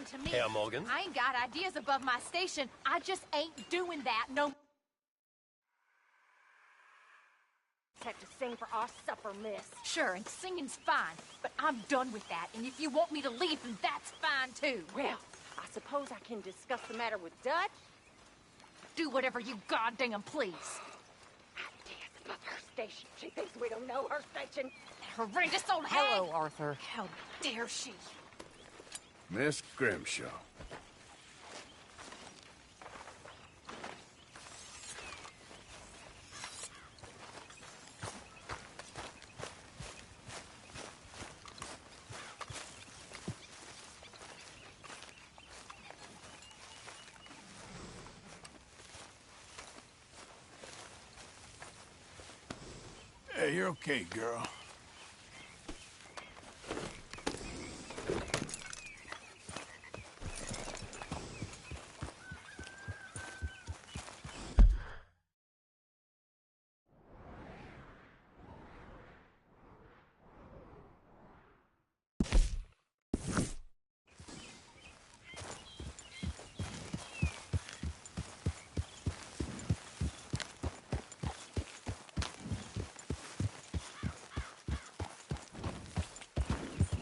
to me. Herr Morgan. I ain't got ideas above my station. I just ain't doing that no. Have to sing for our supper, miss. Sure, and singing's fine, but I'm done with that. And if you want me to leave, then that's fine too. Well, I suppose I can discuss the matter with Dutch. Do whatever you goddamn please. Ideas above her station. She thinks we don't know her station. That horrendous old hag. Hello, Arthur. How dare she? Miss Grimshaw. Hey, you're okay, girl.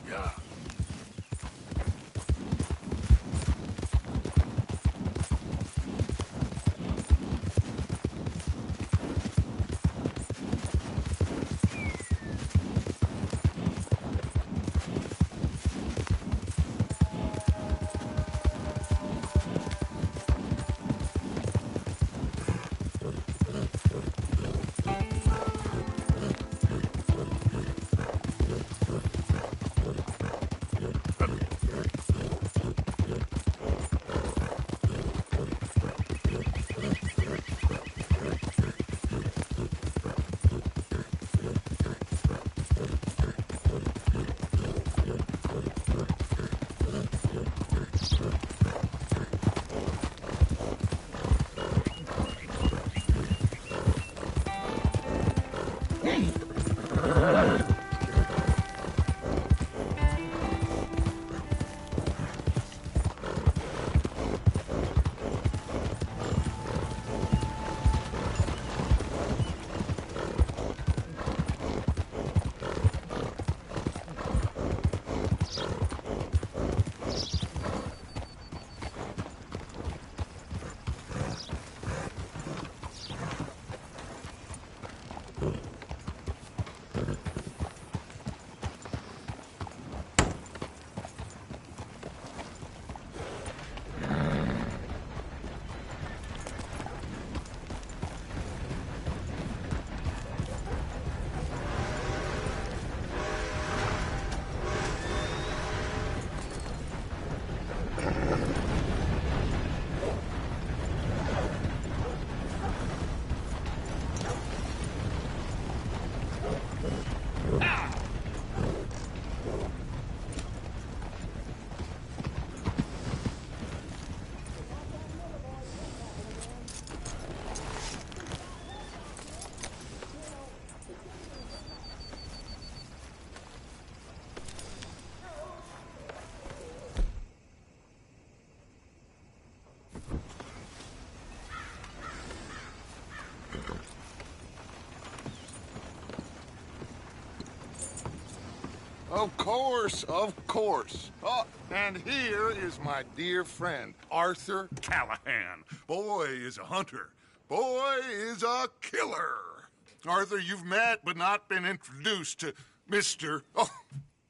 Yeah. Of course, of course. Oh, and here is my dear friend, Arthur Callahan. Boy is a hunter. Boy is a killer. Arthur, you've met but not been introduced to Mr. Oh,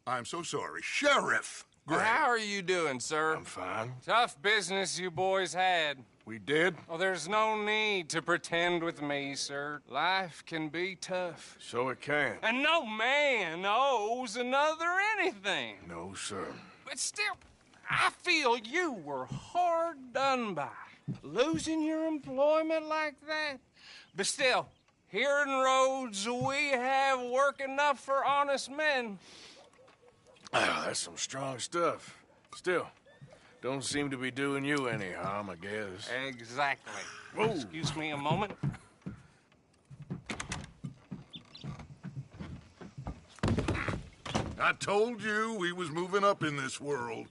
I'm so sorry, Sheriff Gray. How are you doing, sir? I'm fine. Tough business you boys had. We did? Oh, there's no need to pretend with me, sir. Life can be tough. So it can. And no man owes another anything. No, sir. But still, I feel you were hard done by. Losing your employment like that. But still, here in Rhodes, we have work enough for honest men. Ah, that's some strong stuff. Still, don't seem to be doing you any harm, I guess. Exactly. Whoa. Excuse me a moment. I told you we was moving up in this world.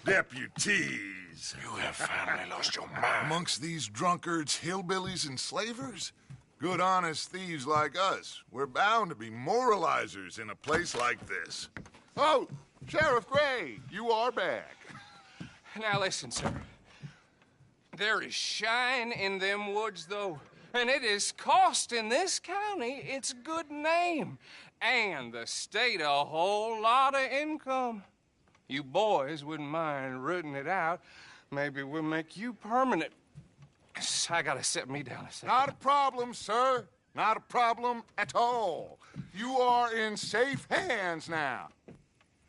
Deputies. You have finally lost your mind. Amongst these drunkards, hillbillies, and slavers? Good, honest thieves like us. We're bound to be moralizers in a place like this. Oh, Sheriff Gray, you are back. Now listen, sir. There is shine in them woods, though, and it is costing this county its good name and the state a whole lot of income. You boys wouldn't mind rooting it out. Maybe we'll make you permanent. I gotta set me down a second. Not a problem, sir. Not a problem at all. You are in safe hands now.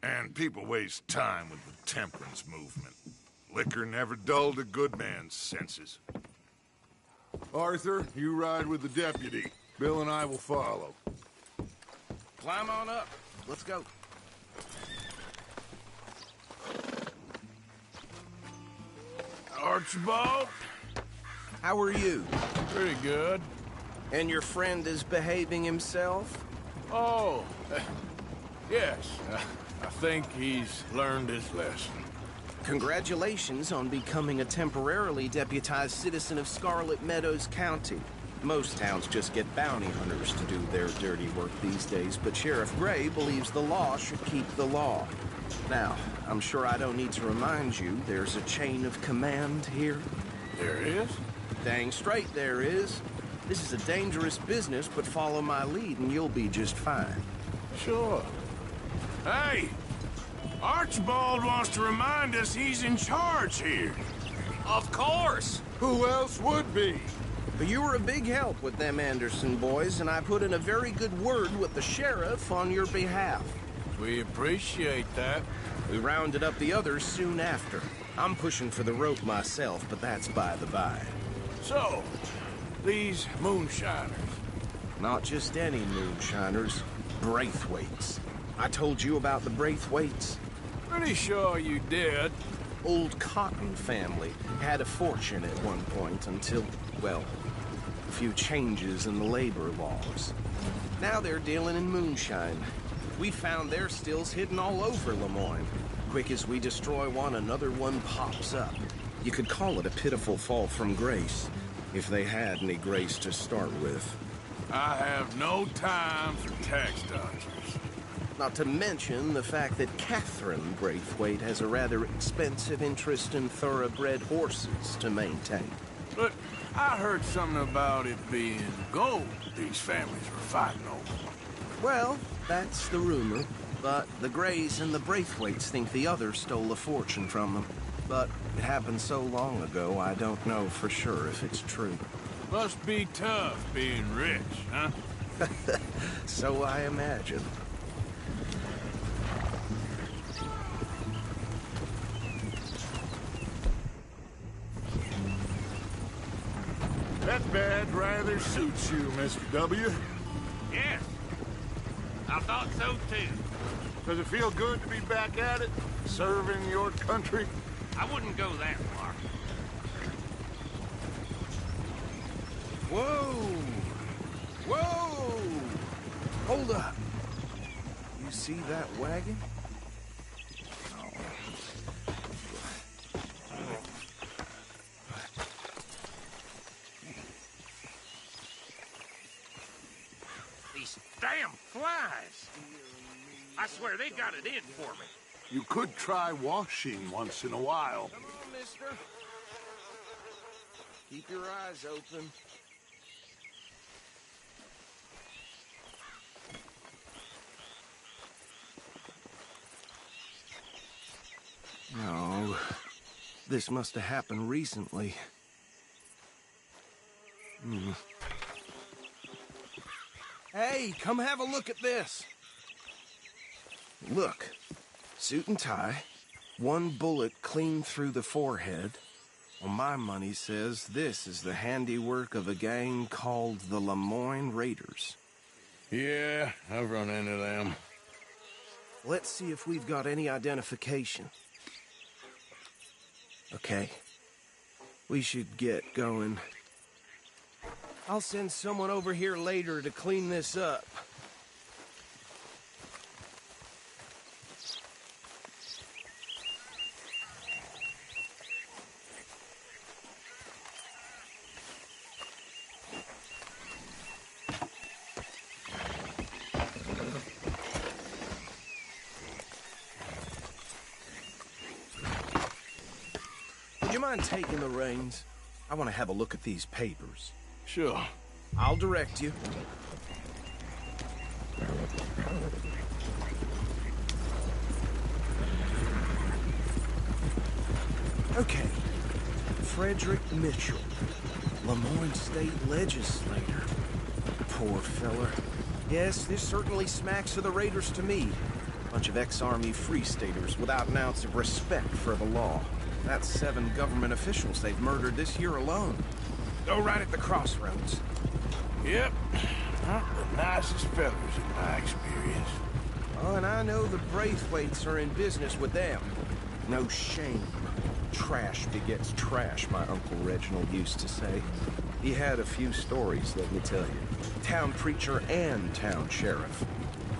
And people waste time with the temperance movement. Liquor never dulled a good man's senses. Arthur, you ride with the deputy. Bill and I will follow. Climb on up. Let's go. Archibald? How are you? Pretty good. And your friend is behaving himself? Oh, yes. I think he's learned his lesson. Congratulations on becoming a temporarily deputized citizen of Scarlet Meadows County. Most towns just get bounty hunters to do their dirty work these days, but Sheriff Gray believes the law should keep the law. Now, I'm sure I don't need to remind you, there's a chain of command here. There is? Dang straight there is. This is a dangerous business, but follow my lead and you'll be just fine. Sure. Hey! Archibald wants to remind us he's in charge here. Of course! Who else would be? But you were a big help with them Anderson boys, and I put in a very good word with the sheriff on your behalf. We appreciate that. We rounded up the others soon after. I'm pushing for the rope myself, but that's by the by. So, these moonshiners. Not just any moonshiners, Braithwaites. I told you about the Braithwaites. Pretty sure you did. Old Cotton family had a fortune at one point until, well, a few changes in the labor laws. Now they're dealing in moonshine. We found their stills hidden all over Lemoyne. Quick as we destroy one, another one pops up. You could call it a pitiful fall from grace, if they had any grace to start with. I have no time for tax dodgers. Not to mention the fact that Catherine Braithwaite has a rather expensive interest in thoroughbred horses to maintain. But I heard something about it being gold these families were fighting over. Well, that's the rumor. But the Grays and the Braithwaites think the other stole a fortune from them. But it happened so long ago, I don't know for sure if it's true. Must be tough being rich, huh? So I imagine. That badge rather suits you, Mr. W. Yes, I thought so too. Does it feel good to be back at it, serving your country? I wouldn't go that far. Whoa! Whoa! Hold up. You see that wagon? These damn flies. I swear they got it in for me. You could try washing once in a while. Come on, mister. Keep your eyes open. No, this must have happened recently. Hey, come have a look at this. Look, suit and tie, one bullet clean through the forehead. Well, my money says this is the handiwork of a gang called the Lemoyne Raiders. Yeah, I've run into them. Let's see if we've got any identification. Okay. We should get going. I'll send someone over here later to clean this up. mind taking the reins? I want to have a look at these papers. Sure. I'll direct you. Okay. Frederick Mitchell, Lemoyne State Legislator. Poor feller. Yes, this certainly smacks of the Raiders to me. Bunch of ex-Army Free Staters without an ounce of respect for the law. That's 7 government officials they've murdered this year alone. Go right at the crossroads. Yep. Not the nicest fellas in my experience. Oh, and I know the Braithwaites are in business with them. No shame. Trash begets trash, my Uncle Reginald used to say. He had a few stories, let me tell you. Town preacher and town sheriff.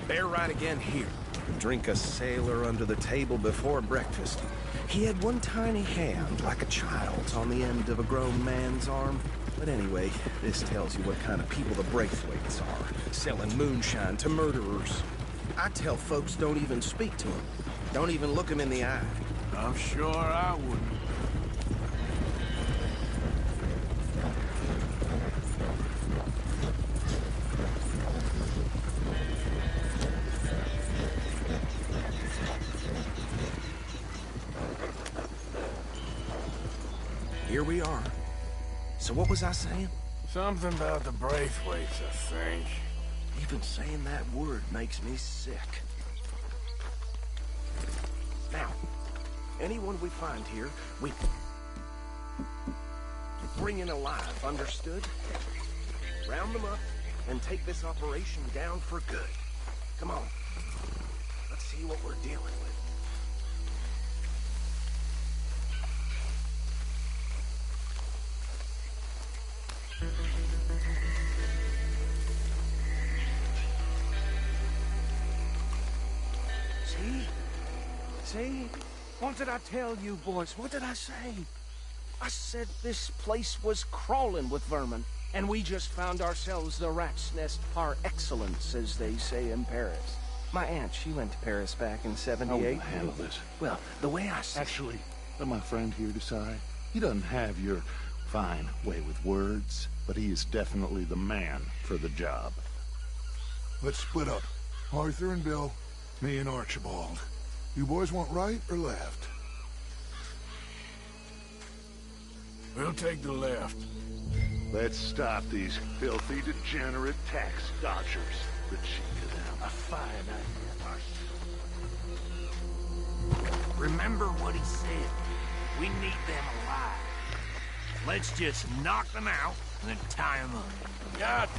Bear right again here. Drink a sailor under the table before breakfast. He had one tiny hand, like a child's, on the end of a grown man's arm. But anyway, this tells you what kind of people the Braithwaites are. Selling moonshine to murderers. I tell folks don't even speak to them. Don't even look them in the eye. I'm sure I wouldn't. Here we are. So what was I saying? Something about the Braithwaites, I think. Even saying that word makes me sick. Now, anyone we find here, we bring in alive, understood? Round them up and take this operation down for good. Come on. Let's see what we're dealing with. See? What did I tell you, boys? What did I say? I said this place was crawling with vermin, and we just found ourselves the rat's nest par excellence, as they say in Paris. My aunt, she went to Paris back in '78. I'll handle this. Well, the way I see Actually, let my friend here decide. He doesn't have your fine way with words, but he is definitely the man for the job. Let's split up. Arthur and Bill, me and Archibald. You boys want right or left? We'll take the left. Let's stop these filthy, degenerate tax dodgers. The cheek of them. A fine idea. Remember what he said. We need them alive. Let's just knock them out and then tie them up. Got it.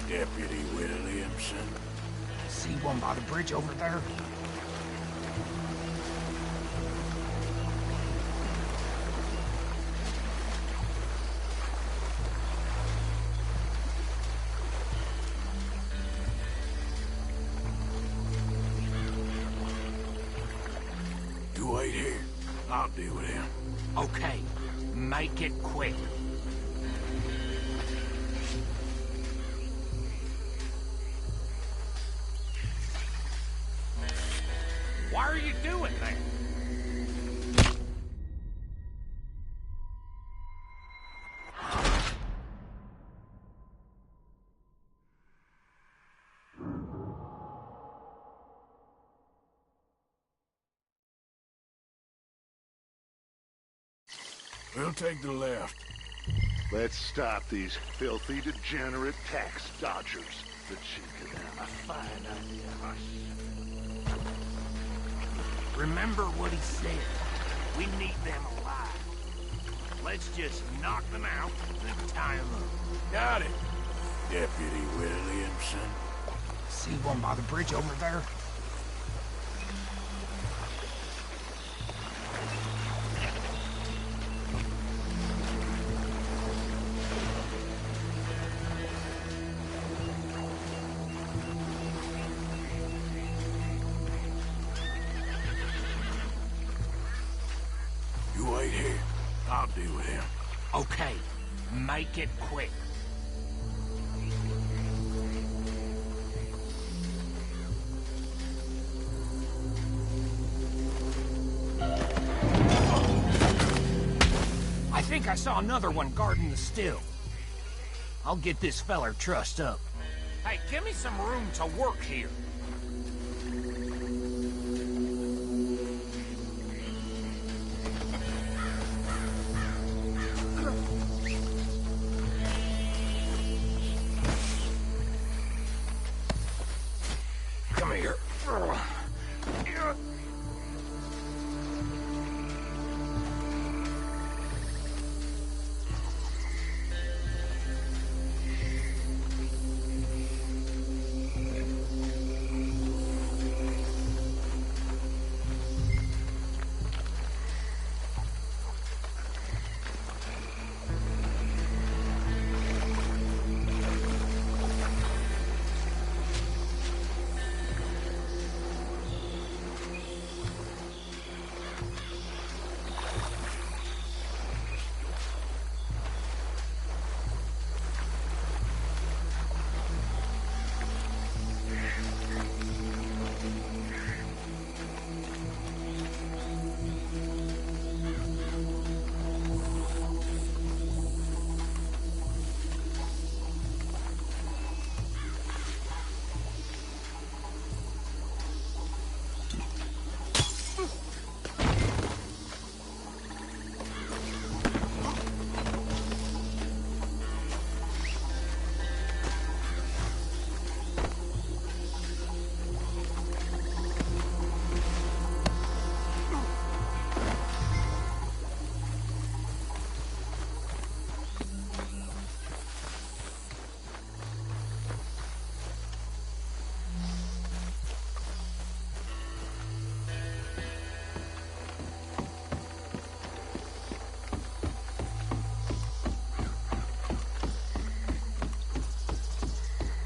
Deputy Williamson. See one by the bridge over there? You wait here. I'll deal with him. Okay, make it quick. Why are you doing that? We'll take the left. Let's stop these filthy, degenerate tax dodgers. The cheek of them. A fine idea. Remember what he said. We need them alive. Let's just knock them out and then tie them up. Got it. Deputy Williamson. See one by the bridge over there? You wait here. I'll deal with him. Okay, make it quick. think I saw another one guarding the still. I'll get this feller trussed up. Hey, give me some room to work here. Come here.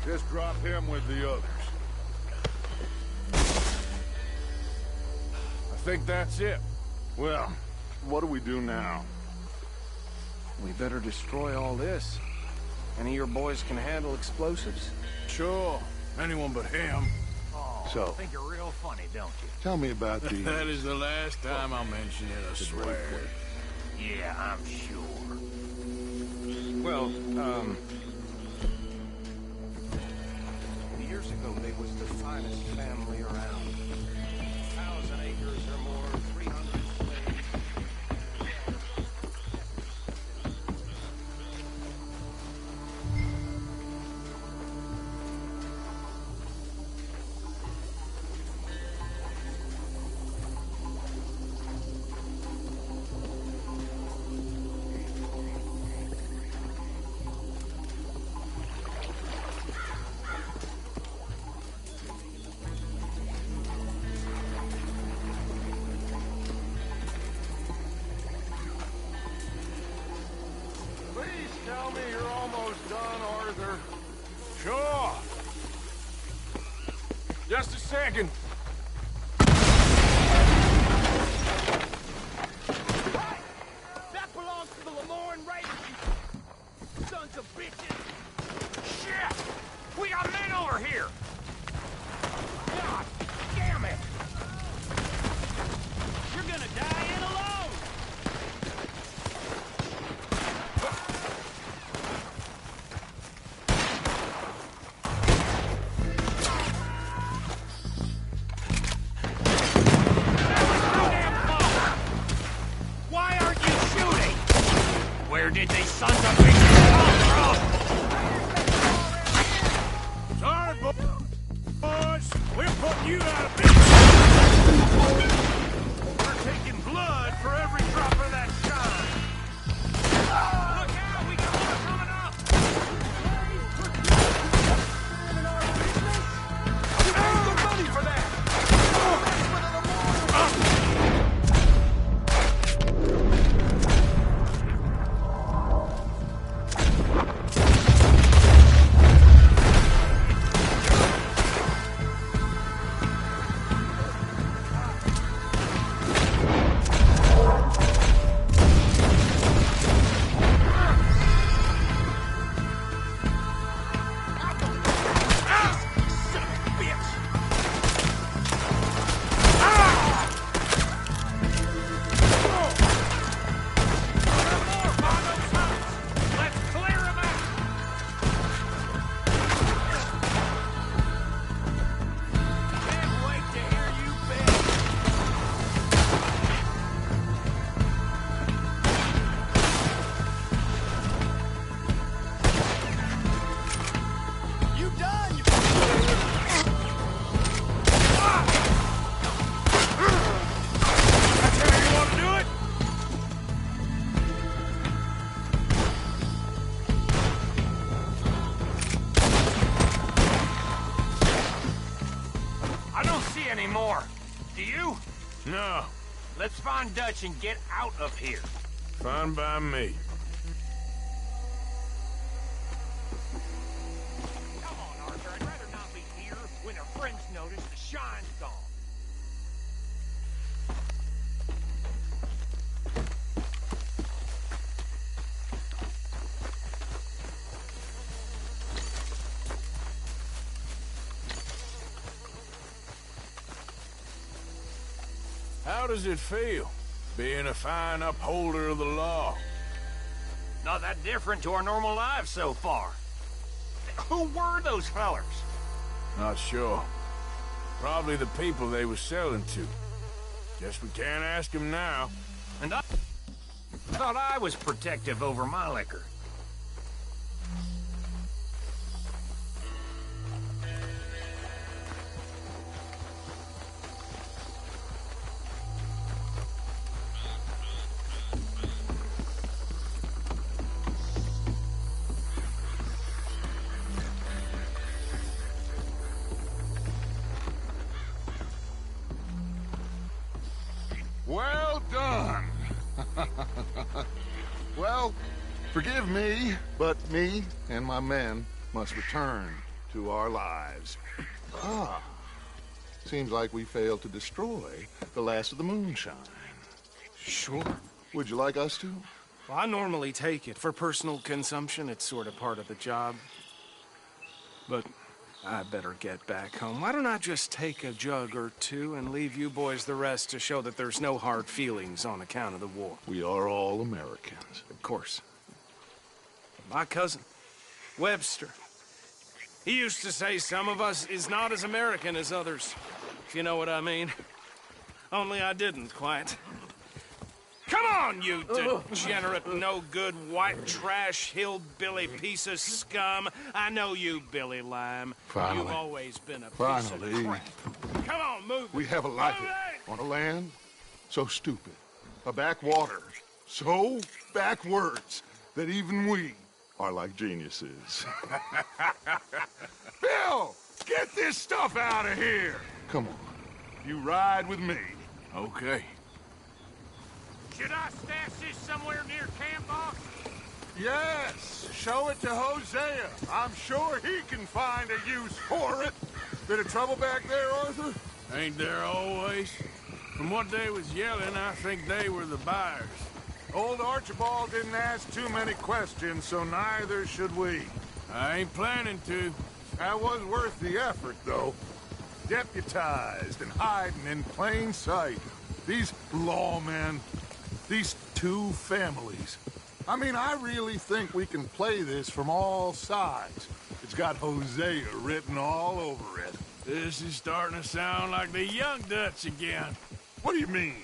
Just drop him with the others. I think that's it. Well, what do we do now? We better destroy all this. Any of your boys can handle explosives? Sure. Anyone but him. Oh, So- you think you're real funny, don't you? Tell me about the... That is the last time I'll mention it, I swear. Yeah, I'm sure. Well, years ago, they was the finest family around. 1,000 acres or more, 300 slaves. Please tell me you're almost done, Arthur. Sure. Just a second. That belongs to the Lemoyne Raiders, you sons of bitches! Shit! We got men over here! God damn it! You're gonna die in alone! Why aren't you shooting? Where did these sons of bitches come from? Sorry, boys. We're putting you out of business. We're taking blood for every drop of that shine. Look out! We got more coming up! You ain't the money for that! anymore. Do you? No, Let's find Dutch and get out of here. fine by me. Come on, Arthur. I'd rather not be here when our friends notice the shine's gone. How does it feel, being a fine upholder of the law? Not that different to our normal lives so far. Who were those fellers? Not sure. Probably the people they were selling to. Guess we can't ask them now. And I thought I was protective over my liquor. Well done. Well, forgive me, but me and my men must return to our lives. Seems like we failed to destroy the last of the moonshine. Sure. Would you like us to? Well, I normally take it. For personal consumption, it's sort of part of the job. But I better get back home. Why don't I just take a jug or two and leave you boys the rest to show that there's no hard feelings on account of the war? We are all Americans. Of course. My cousin, Webster, he used to say some of us is not as American as others, if you know what I mean. Only I didn't quite. Come on, you degenerate, no-good, white trash, hillbilly piece of scum. I know you, Billy Lime. Finally. You've always been a piece Finally. of crap. Come on, move it. We have a life Move it! on a land so stupid, a backwater so backwards that even we are like geniuses. Bill, get this stuff out of here. Come on, you ride with me. Okay. Should I stash this somewhere near camp, boss? Yes, show it to Hosea. I'm sure he can find a use for it. Bit of trouble back there, Arthur? Ain't there always? From what they was yelling, I think they were the buyers. Old Archibald didn't ask too many questions, so neither should we. I ain't planning to. That was worth the effort, though. Deputized and hiding in plain sight. These lawmen, these two families. I mean, I really think we can play this from all sides. It's got Hosea written all over it. This is starting to sound like the young Dutch again. What do you mean,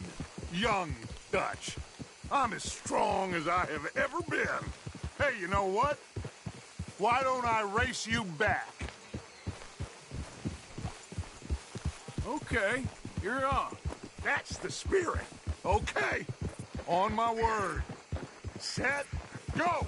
young Dutch? I'm as strong as I have ever been. Hey, you know what? Why don't I race you back? Okay, you're on. That's the spirit. Okay, on my word. Set, go!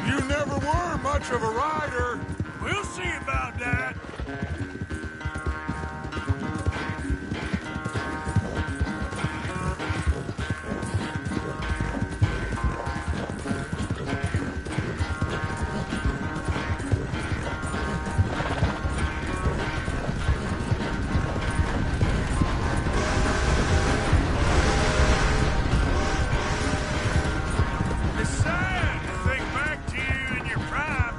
You never were much of a rider. We'll see about that. It's sad to think back to you in your prime.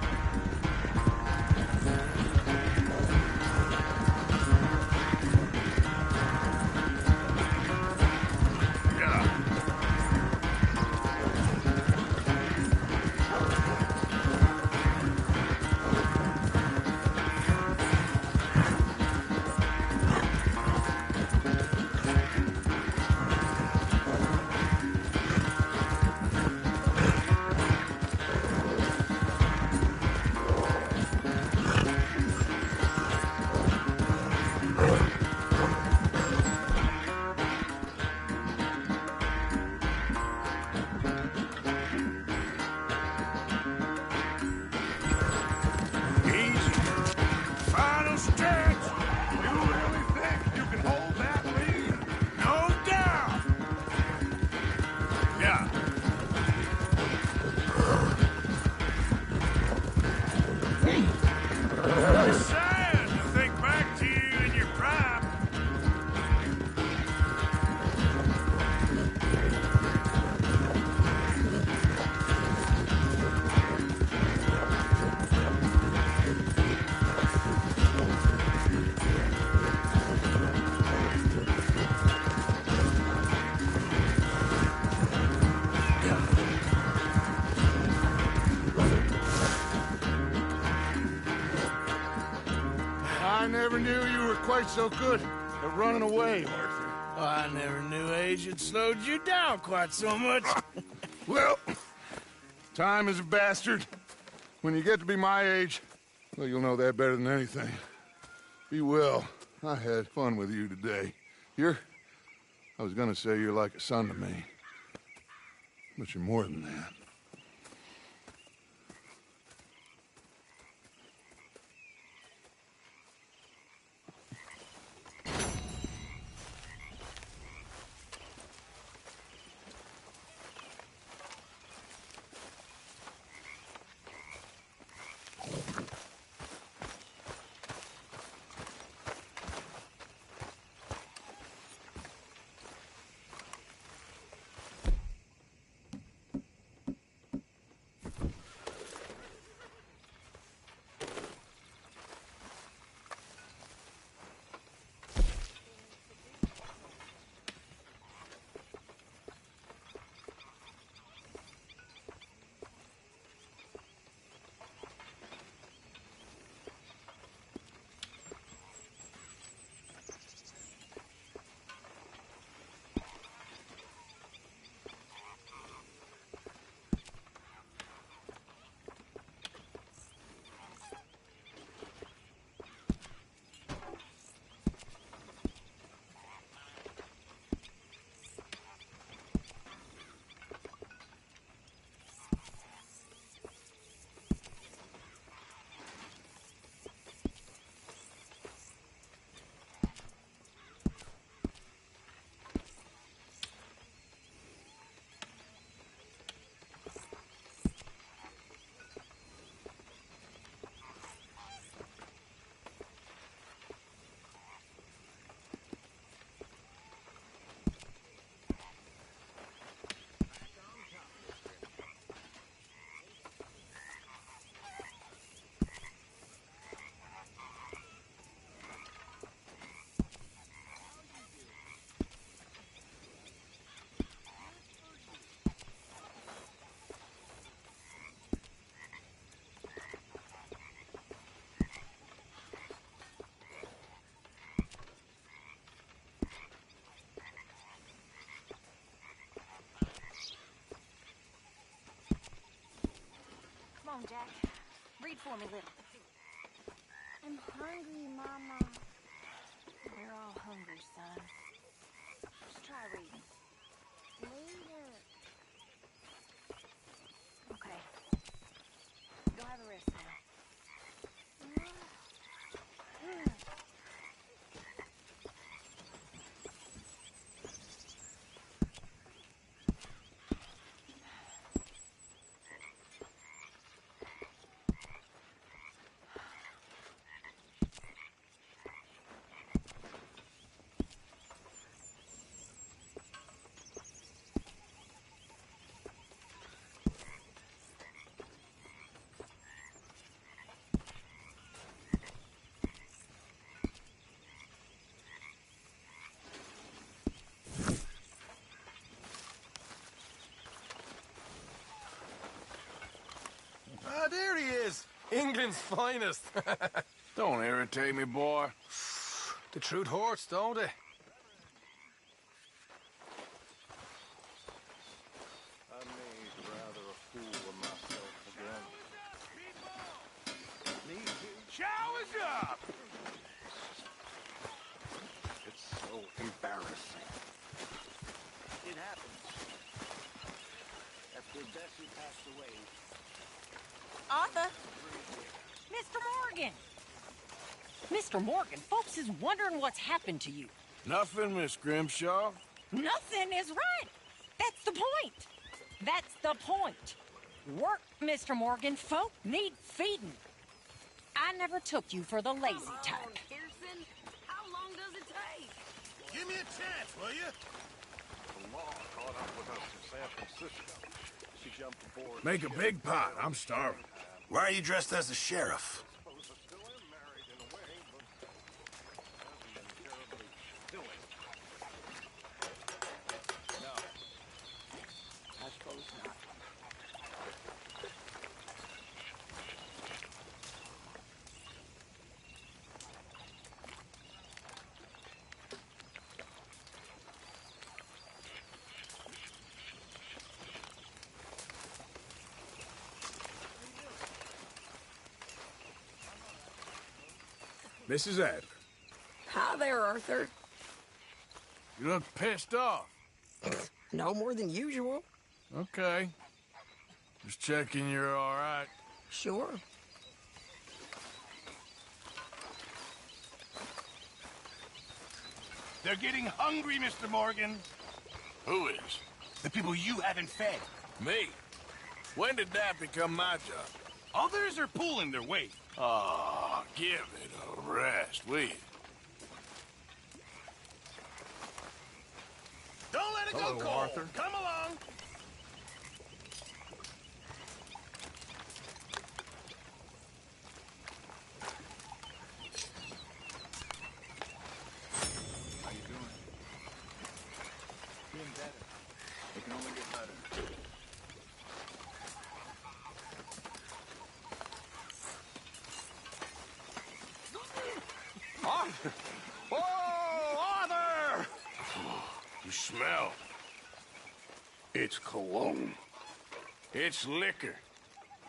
I never knew you were quite so good at running away, Arthur. Oh, I never knew age had slowed you down quite so much. Well, time is a bastard. When you get to be my age, well, you'll know that better than anything. Be well. I had fun with you today. I was gonna say you're like a son to me. But you're more than that. Come on, Jack. Read for me, little. I'm hungry, Mama. We're all hungry, son. Just try reading. Later. Okay. Go have a rest now. Ah, there he is. England's finest. Don't irritate me, boy. The truth hurts, don't it? I made rather a fool of myself again. Showers up! It's so embarrassing. It happened. After Bessie passed away. Arthur! Mr. Morgan! Mr. Morgan, folks is wondering what's happened to you. Nothing, Miss Grimshaw. Nothing is right. That's the point. That's the point. Work, Mr. Morgan. Folk need feeding. I never took you for the lazy type. Pearson, how long does it take? Give me a chance, will you? The law caught up with us in San Francisco. She jumped aboard. Make a big pot. I'm starving. Why are you dressed as the sheriff? I suppose not. Mrs. Adler. Hi there, Arthur. You look pissed off. No more than usual. Okay. Just checking you're all right. Sure. They're getting hungry, Mr. Morgan. Who is? The people you haven't fed. Me? When did that become my job? Others are pulling their weight. Oh, give it a rest, will you? Don't let it Hello, go cold. Arthur. Come along. How you doing? Being better. It can only get better. Arthur! Oh, Arthur! You smell. It's cologne. It's liquor.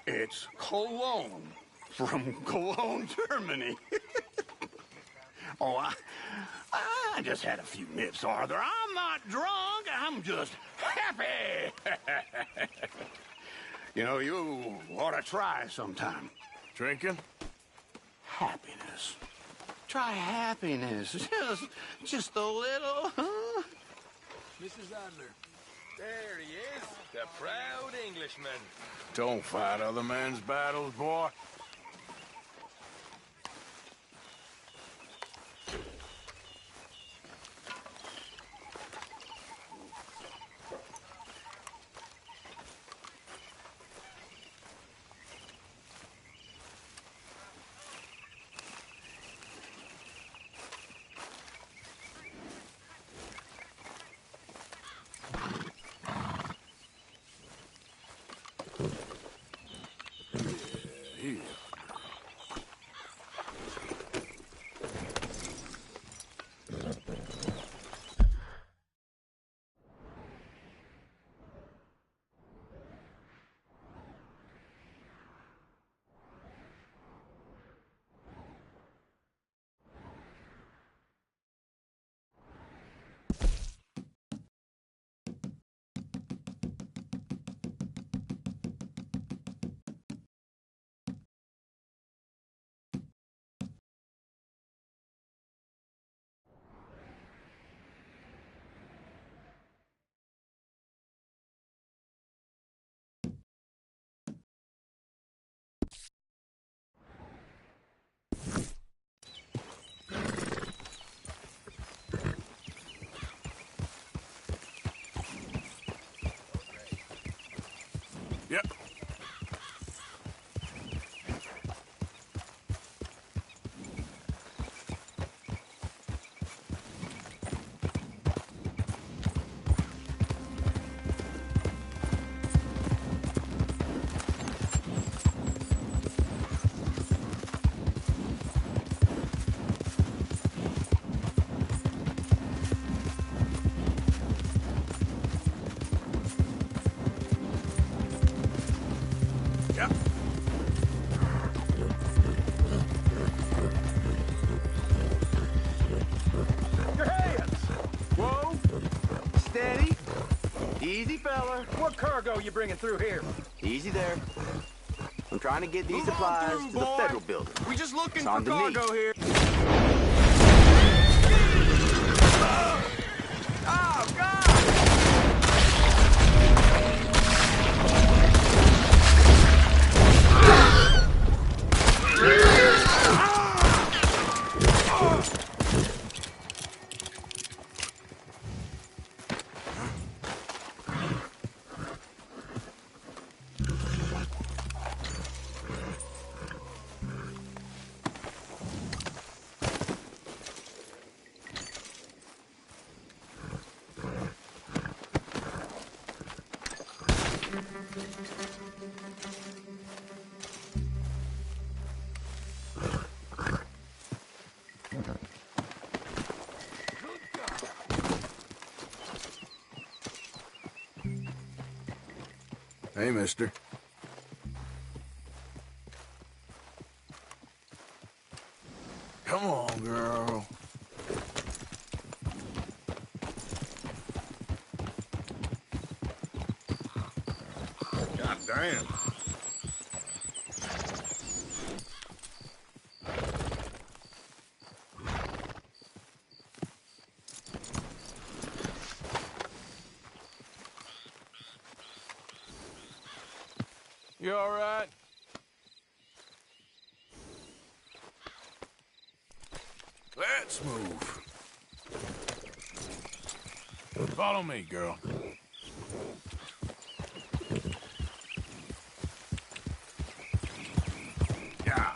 It's cologne from Cologne, Germany. Oh, I just had a few nips, Arthur. I'm not drunk. I'm just happy. You know, you ought to try sometime. Drinking? Happiness. Try happiness. Just a little, huh? Mrs. Adler. There he is, the proud Englishman. Don't fight other men's battles, boy. Here. Yep. Yep. Your hands! Whoa! Steady. Easy, fella. What cargo you bringing through here? Easy there. I'm trying to get these Move on supplies through, to the boy. federal building. We just looking It's for on to me. cargo here. Oh, God! Hey, mister. Come on, girl. God damn. You all right? Let's move. Follow me, girl. Yeah.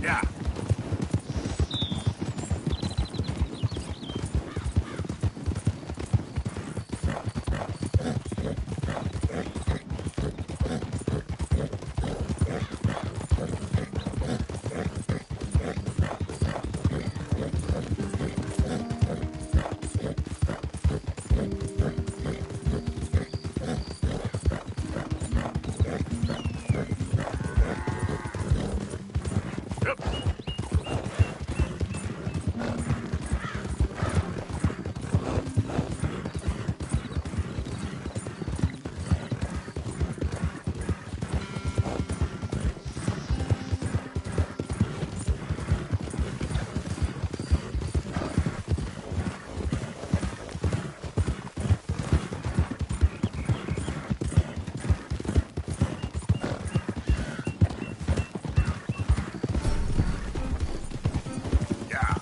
Yeah. Yeah.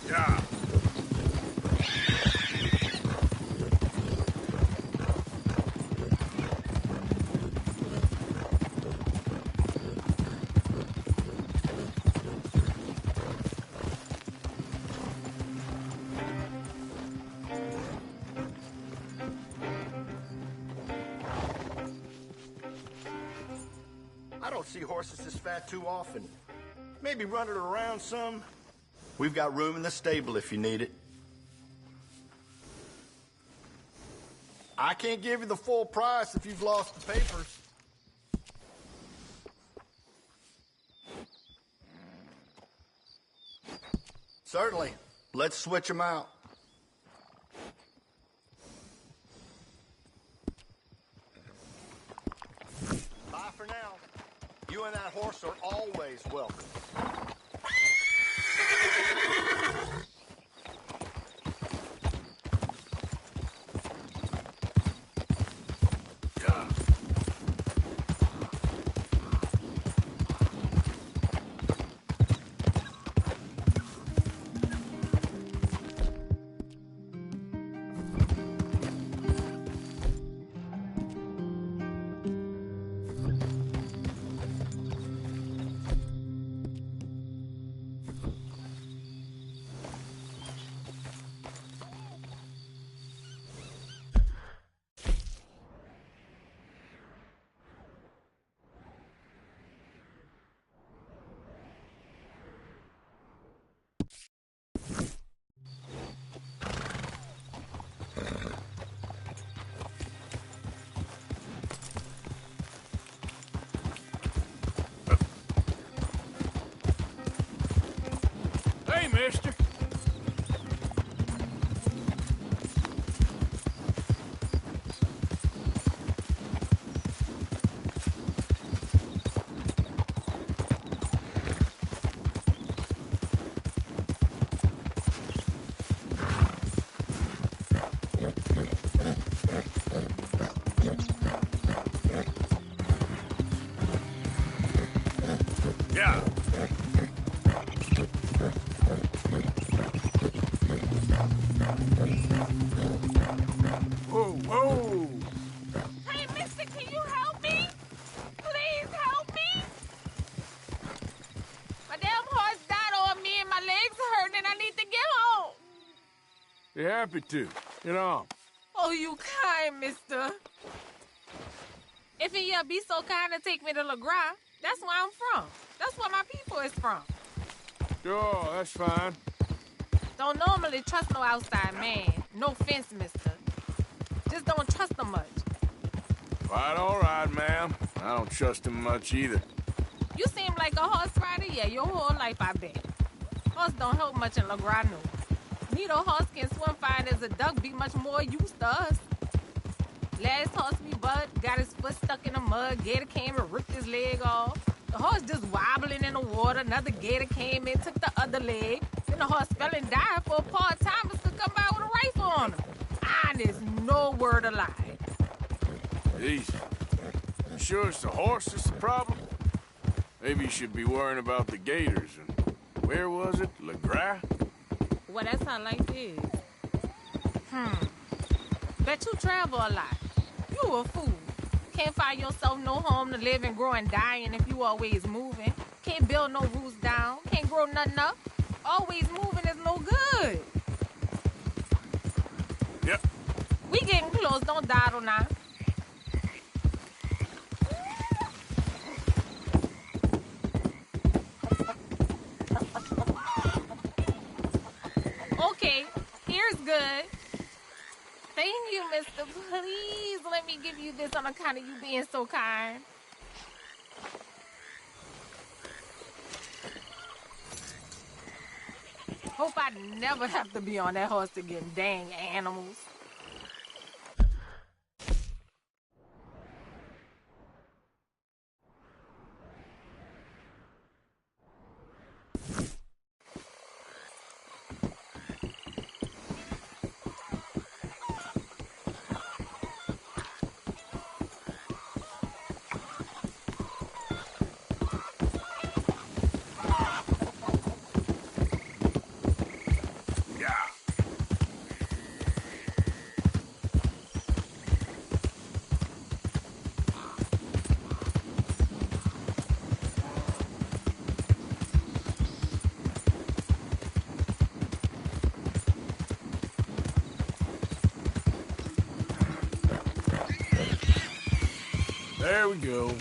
Yeah. I don't see horses this fat too often. Maybe run it around some. We've got room in the stable if you need it. I can't give you the full price if you've lost the papers. Certainly. Let's switch them out. Bye for now. You and that horse are always welcome. Be happy to. Get on. Oh, you kind, mister. If you be so kind to take me to LeGras, that's where I'm from. That's where my people is from. Sure, that's fine. Don't normally trust no outside man. No offense, mister. Just don't trust him much. Quite all right, ma'am. I don't trust him much either. You seem like a horse rider, yeah, your whole life, I bet. Horse don't help much in LeGras, no. Neither horse can swim fine as a duck, be much more used to us. Last horse we bud got his foot stuck in the mud, gator came and ripped his leg off. The horse just wobbling in the water, another gator came in, took the other leg. Then the horse fell and died for part-timers to come by with a rifle on him. Honest, no word of lie. Easy. You sure it's the horse that's the problem? Maybe you should be worrying about the gators. And where was it? LeGras? Well, that's how life is. Bet you travel a lot. You a fool. Can't find yourself no home to live and grow and dying if you always moving. Can't build no roots down. Can't grow nothing up. Always moving is no good. Yep. We getting close. Don't dawdle now. Okay, here's good. Thank you, mister. Please let me give you this on account of you being so kind. Hope I never have to be on that horse again, dang animals. There we go.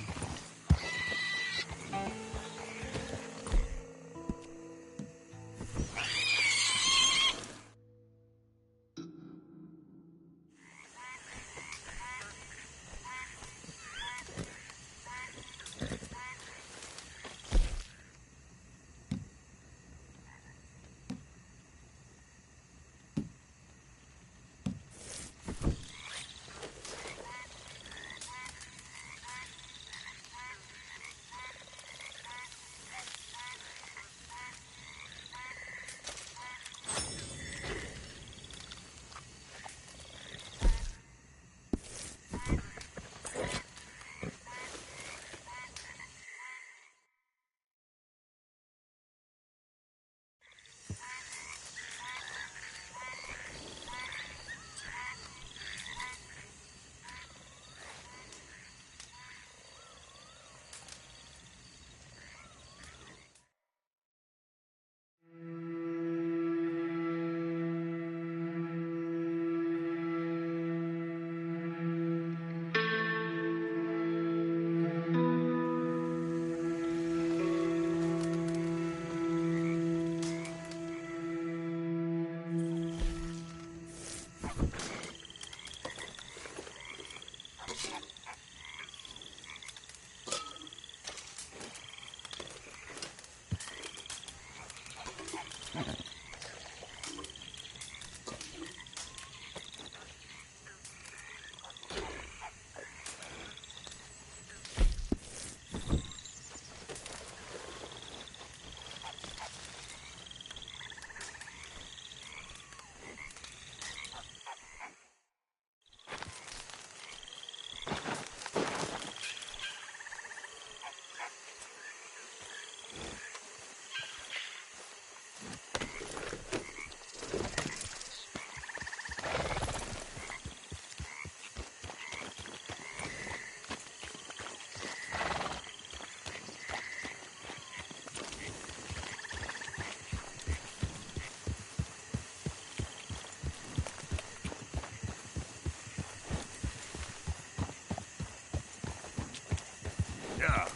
Yeah.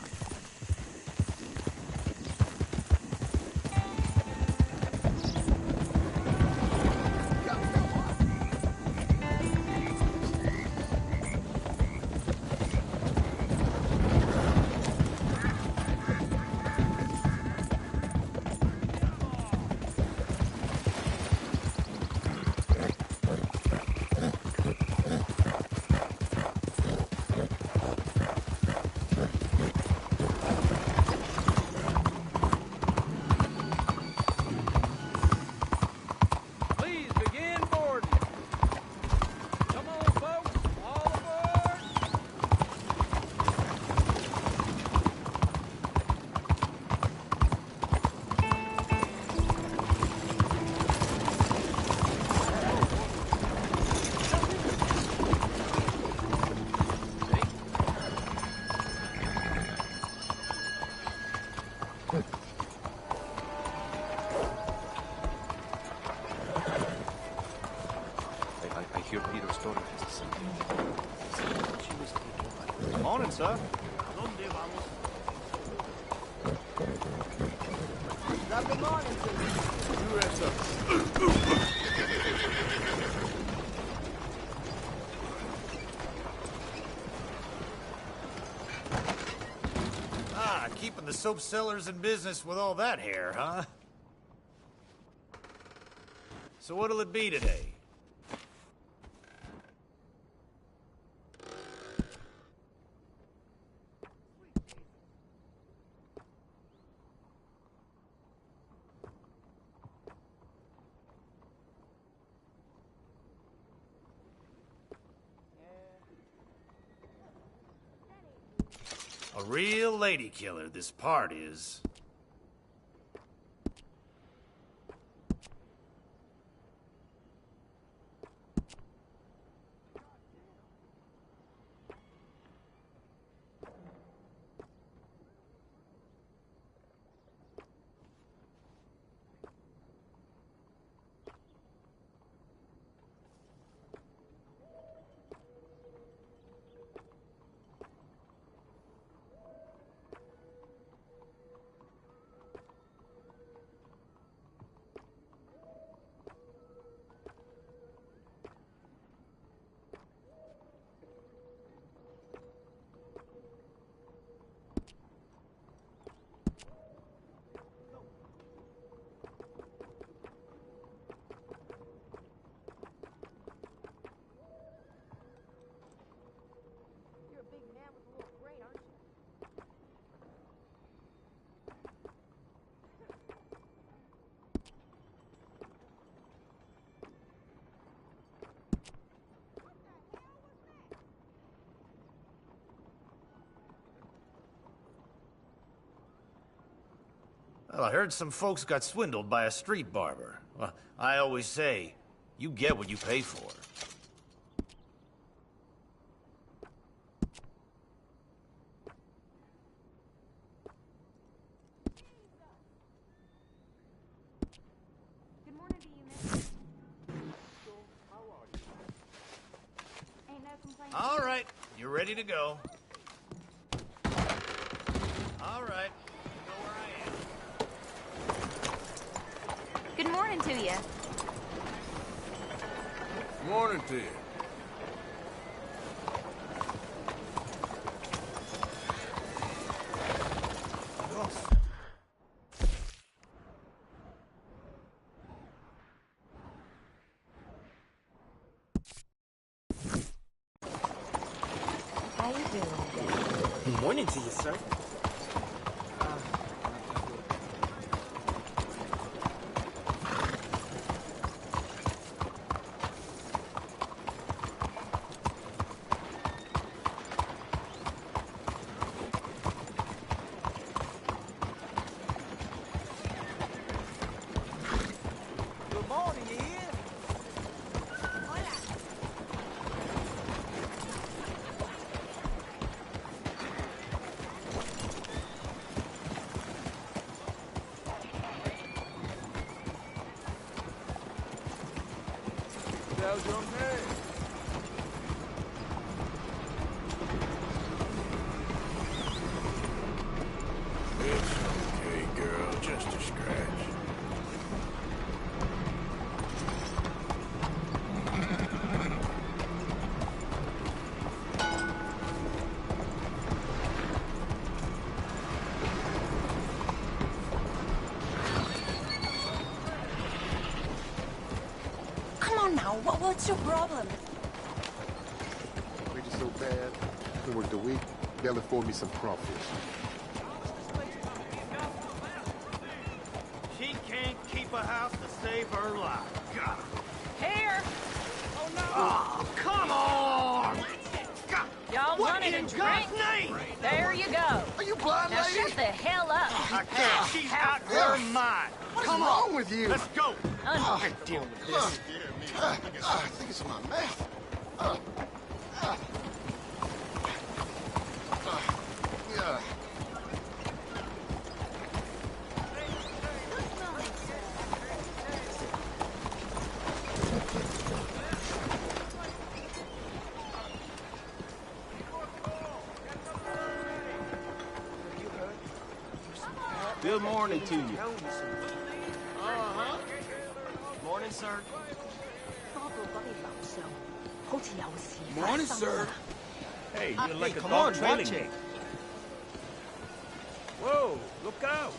Please begin boarding. Come on, folks. All aboard. I hear Peter's daughter has something. She was taken by... Morning, sir. Good morning to you. You have some. Ah, keeping the soap sellers in business with all that hair, huh? So what'll it be today? A real lady killer, this part is. You're a big man with a little brain, aren't you? Well, I heard some folks got swindled by a street barber. Well, I always say, you get what you pay for. Good morning to you, miss. Ain't no complaint. All right, you're ready to go. All right, you know where I am. Good morning to you. Morning to you. How you doing? Morning to you, sir. Good morning, Ian. How's your name? now. What's your problem? Wages so bad. I can work a week. They'll afford me some crawfish. She can't keep a house to save her life. God. Here! Oh, no! Oh, come on! Y'all What wanted a in drink? God's name? There you go. Are you blind, Now lady? shut the hell up. I can't. She's out her mind. What's Come wrong on. with you? Let's go. I can deal with this. I think it's in my mouth. Yeah. Good morning to you. Morning, sir. Morning, sir. Hey, you're like a come dog on, trailing watch me. it. Whoa, look out.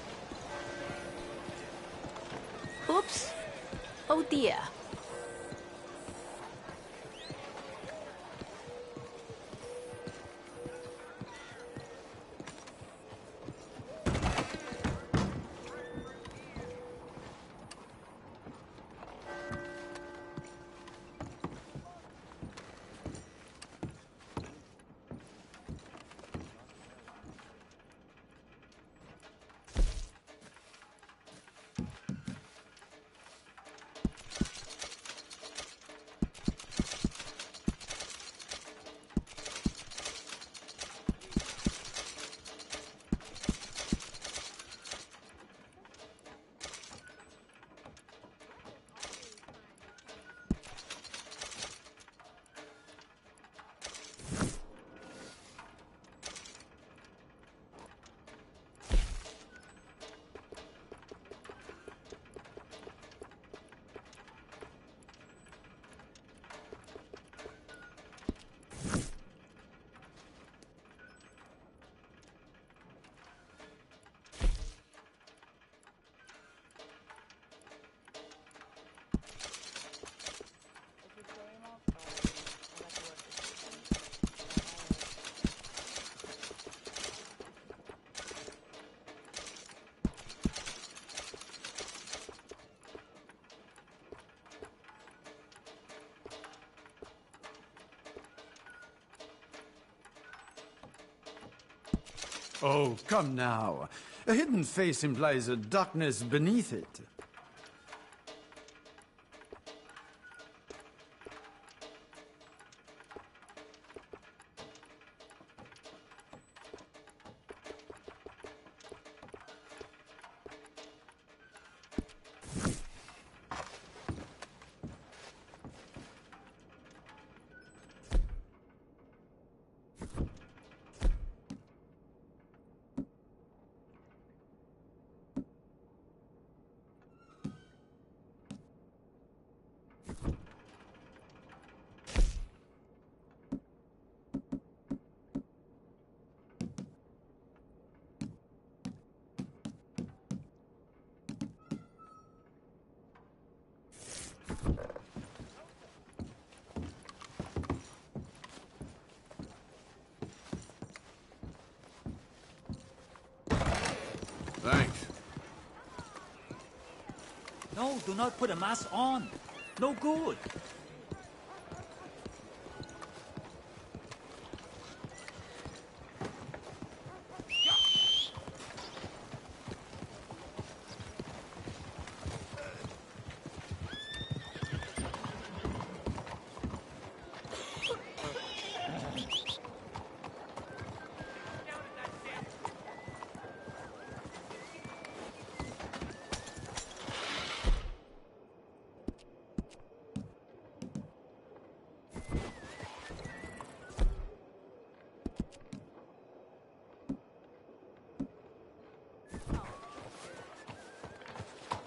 Oops. Oh dear. Oh, come now. A hidden face implies a darkness beneath it. Thanks. No, do not put a mask on. No good.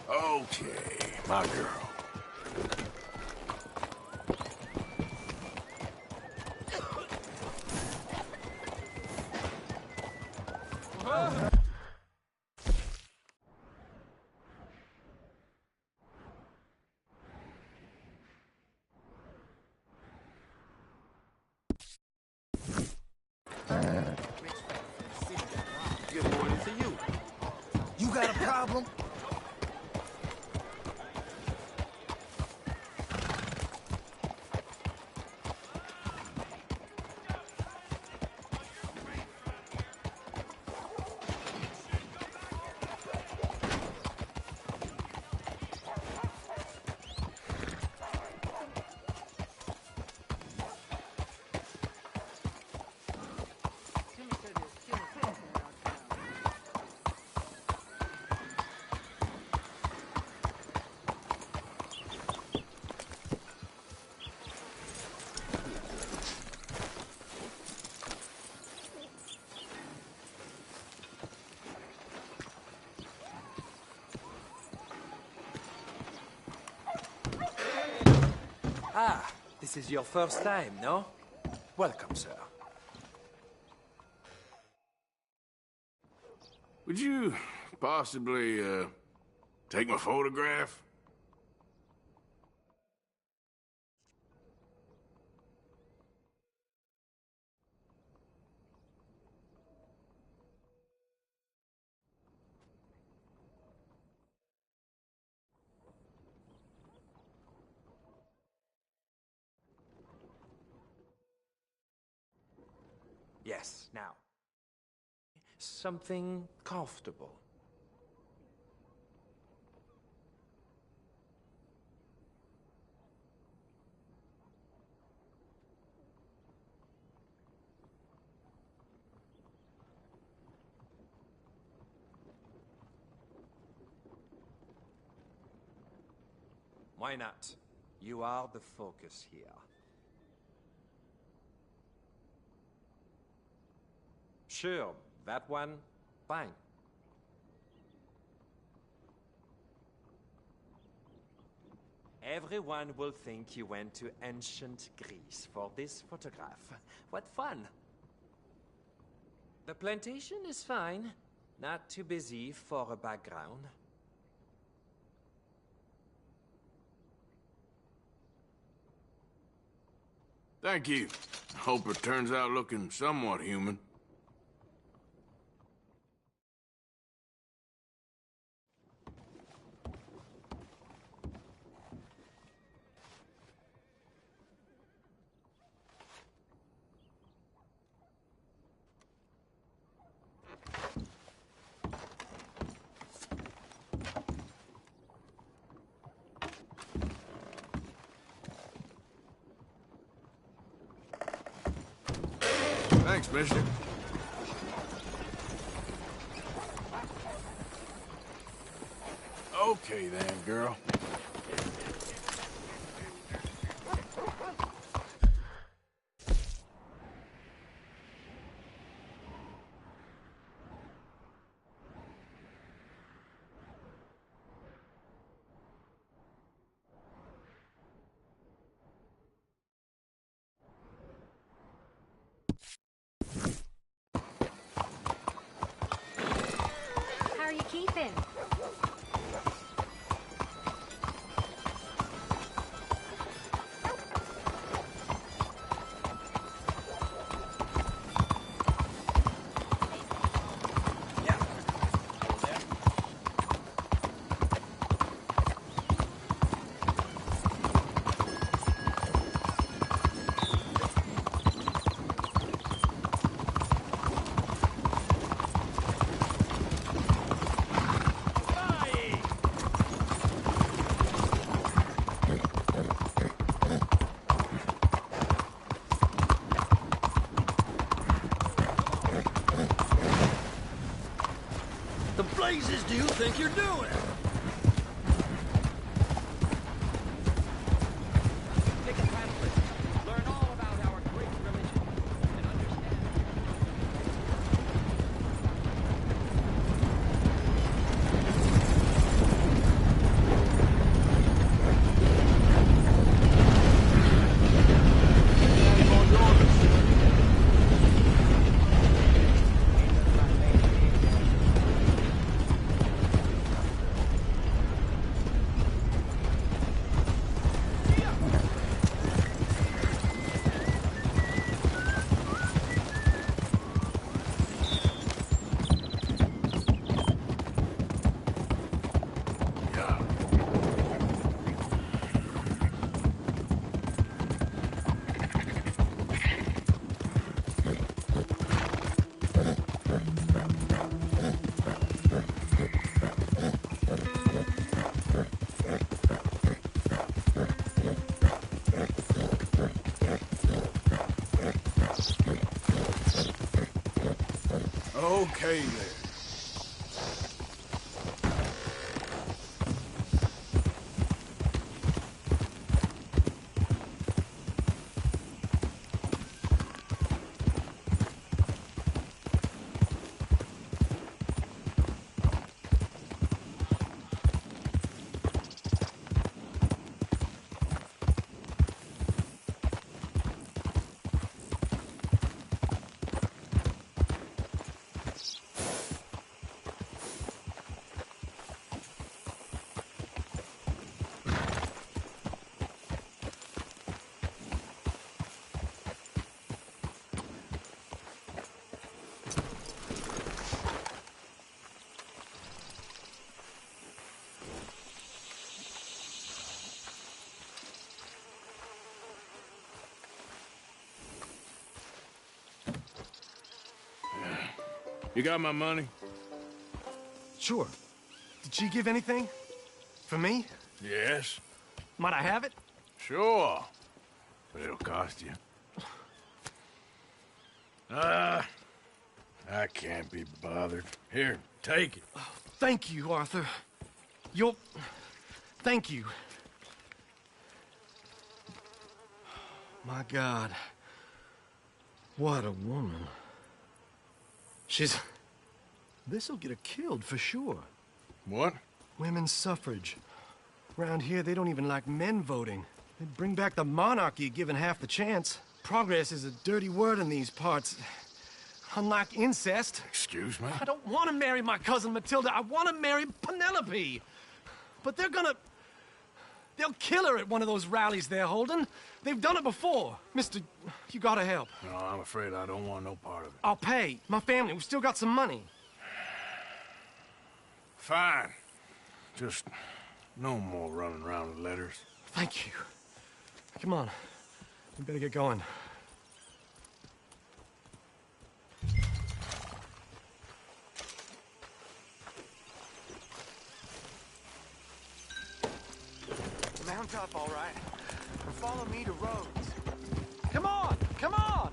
Okay, my girl. Good morning to you. You got a problem? Ah, this is your first time, no? Welcome, sir. Would you possibly, take my photograph? Yes, now. Something comfortable. Why not? You are the focus here. Sure, that one, fine. Everyone will think you went to ancient Greece for this photograph. What fun! The plantation is fine. Not too busy for a background. Thank you. Hope it turns out looking somewhat human. Thanks, mister. Okay then, girl. How are you keeping? The blazes do you think you're doing? Take a pamphlet. Learn all about our great religion and understand. Okay, then. You got my money? Sure. Did she give anything? For me? Yes. Might I have it? Sure. But it'll cost you. I can't be bothered. Here, take it. Thank you, Arthur. Thank you. My God. What a woman. This'll get her killed for sure. What? Women's suffrage. Around here, they don't even like men voting. They'd bring back the monarchy given half the chance. Progress is a dirty word in these parts. Unlike incest. Excuse me? I don't want to marry my cousin Matilda. I want to marry Penelope. But they'll kill her at one of those rallies they're holding. They've done it before. Mister, you gotta help. No, I'm afraid I don't want no part of it. I'll pay. My family, we've still got some money. Fine. Just no more running around with letters. Thank you. Come on. We better get going. Mount up, all right? And follow me to Rhodes. Come on! Come on!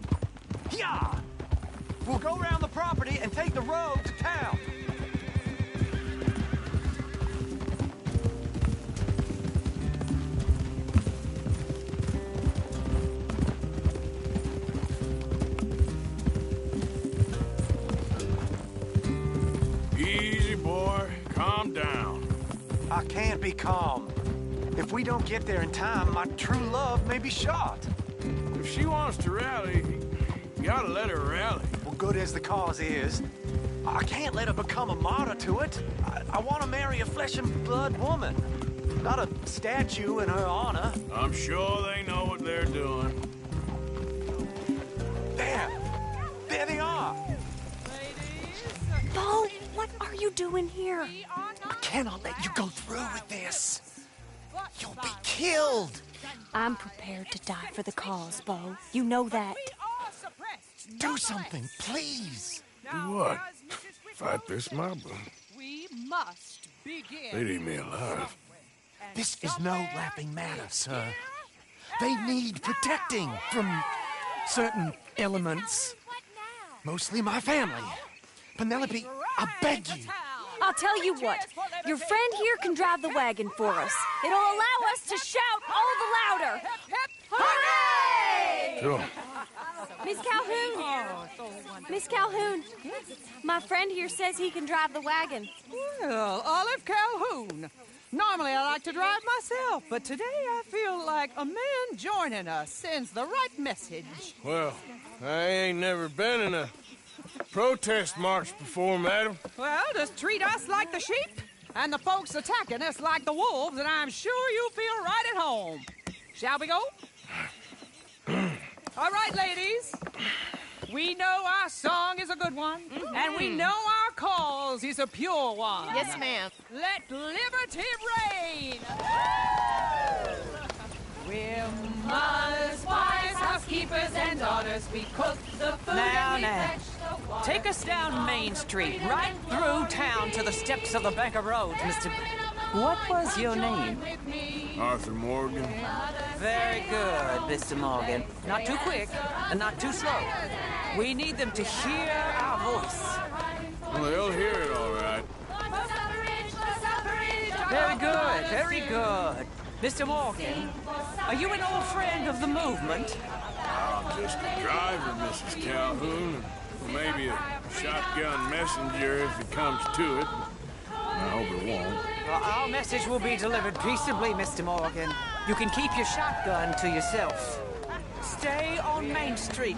Yeah! We'll go around the property and take the road to town. Easy, boy. Calm down. I can't be calm. If we don't get there in time, my true love may be shot. If she wants to rally, you gotta let her rally. Well, good as the cause is, I can't let her become a martyr to it. I want to marry a flesh and blood woman, not a statue in her honor. I'm sure they know what they're doing. There! There they are! Bo, what are you doing here? I cannot let you go through with this. You'll be killed. I'm prepared to die for the cause, Bo. You know that. Do something, please. Do what? Fight this mob? We must begin. They'd eat me alive. This is no laughing matter, sir. They need protecting from certain elements. Mostly my family. Penelope, I beg you. I'll tell you what. Your friend here can drive the wagon for us. It'll allow us to shout all the louder. Hooray! Sure. Miss Calhoun. Miss Calhoun. My friend here says he can drive the wagon. Well, Olive Calhoun. Normally I like to drive myself, but today I feel like a man joining us sends the right message. Well, I ain't never been in a protest march before, madam. Well, just treat us like the sheep, and the folks attacking us like the wolves, and I'm sure you feel right at home. Shall we go? All right, ladies. We know our song is a good one, and we know our cause is a pure one. Yes, ma'am. Let liberty reign! We're mothers, wives, housekeepers, and daughters. We cook the food and we fetch the water. Take us down Main Street, right through town to the steps of the Bank of Rhodes, Mr. What was your name? Arthur Morgan. Very good, Mr. Morgan. Not too quick and not too slow. We need them to hear our voice. Well, they'll hear it all right. Very good, very good. Mr. Morgan, are you an old friend of the movement? I'm just a driver, Mrs. Calhoun. Maybe a shotgun messenger if it comes to it. I hope it won't. Well, our message will be delivered peaceably, Mr. Morgan. You can keep your shotgun to yourself. Stay on Main Street.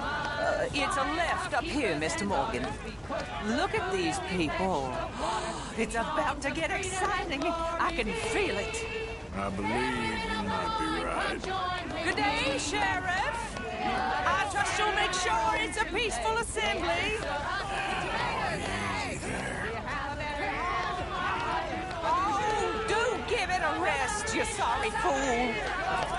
It's a left up here, Mr. Morgan. Look at these people. It's about to get exciting. I can feel it. I believe you might be right. Good day, Sheriff. I trust you'll make sure it's a peaceful assembly. Oh, do give it a rest, you sorry fool.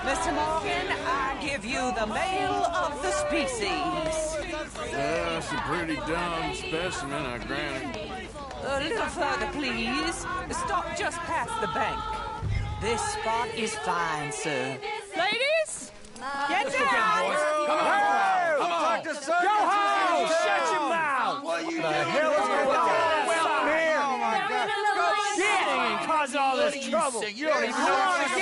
Mr. Morgan, I give you the male of the species. That's a pretty dumb specimen, I grant it. A little further, please. Stop just past the bank. This spot is fine, sir. Ladies, get down. Come on. Come on. Go home. Shut your mouth! What are you The hell is going on here? Oh my God! Go get and cause all this trouble. You don't even know what's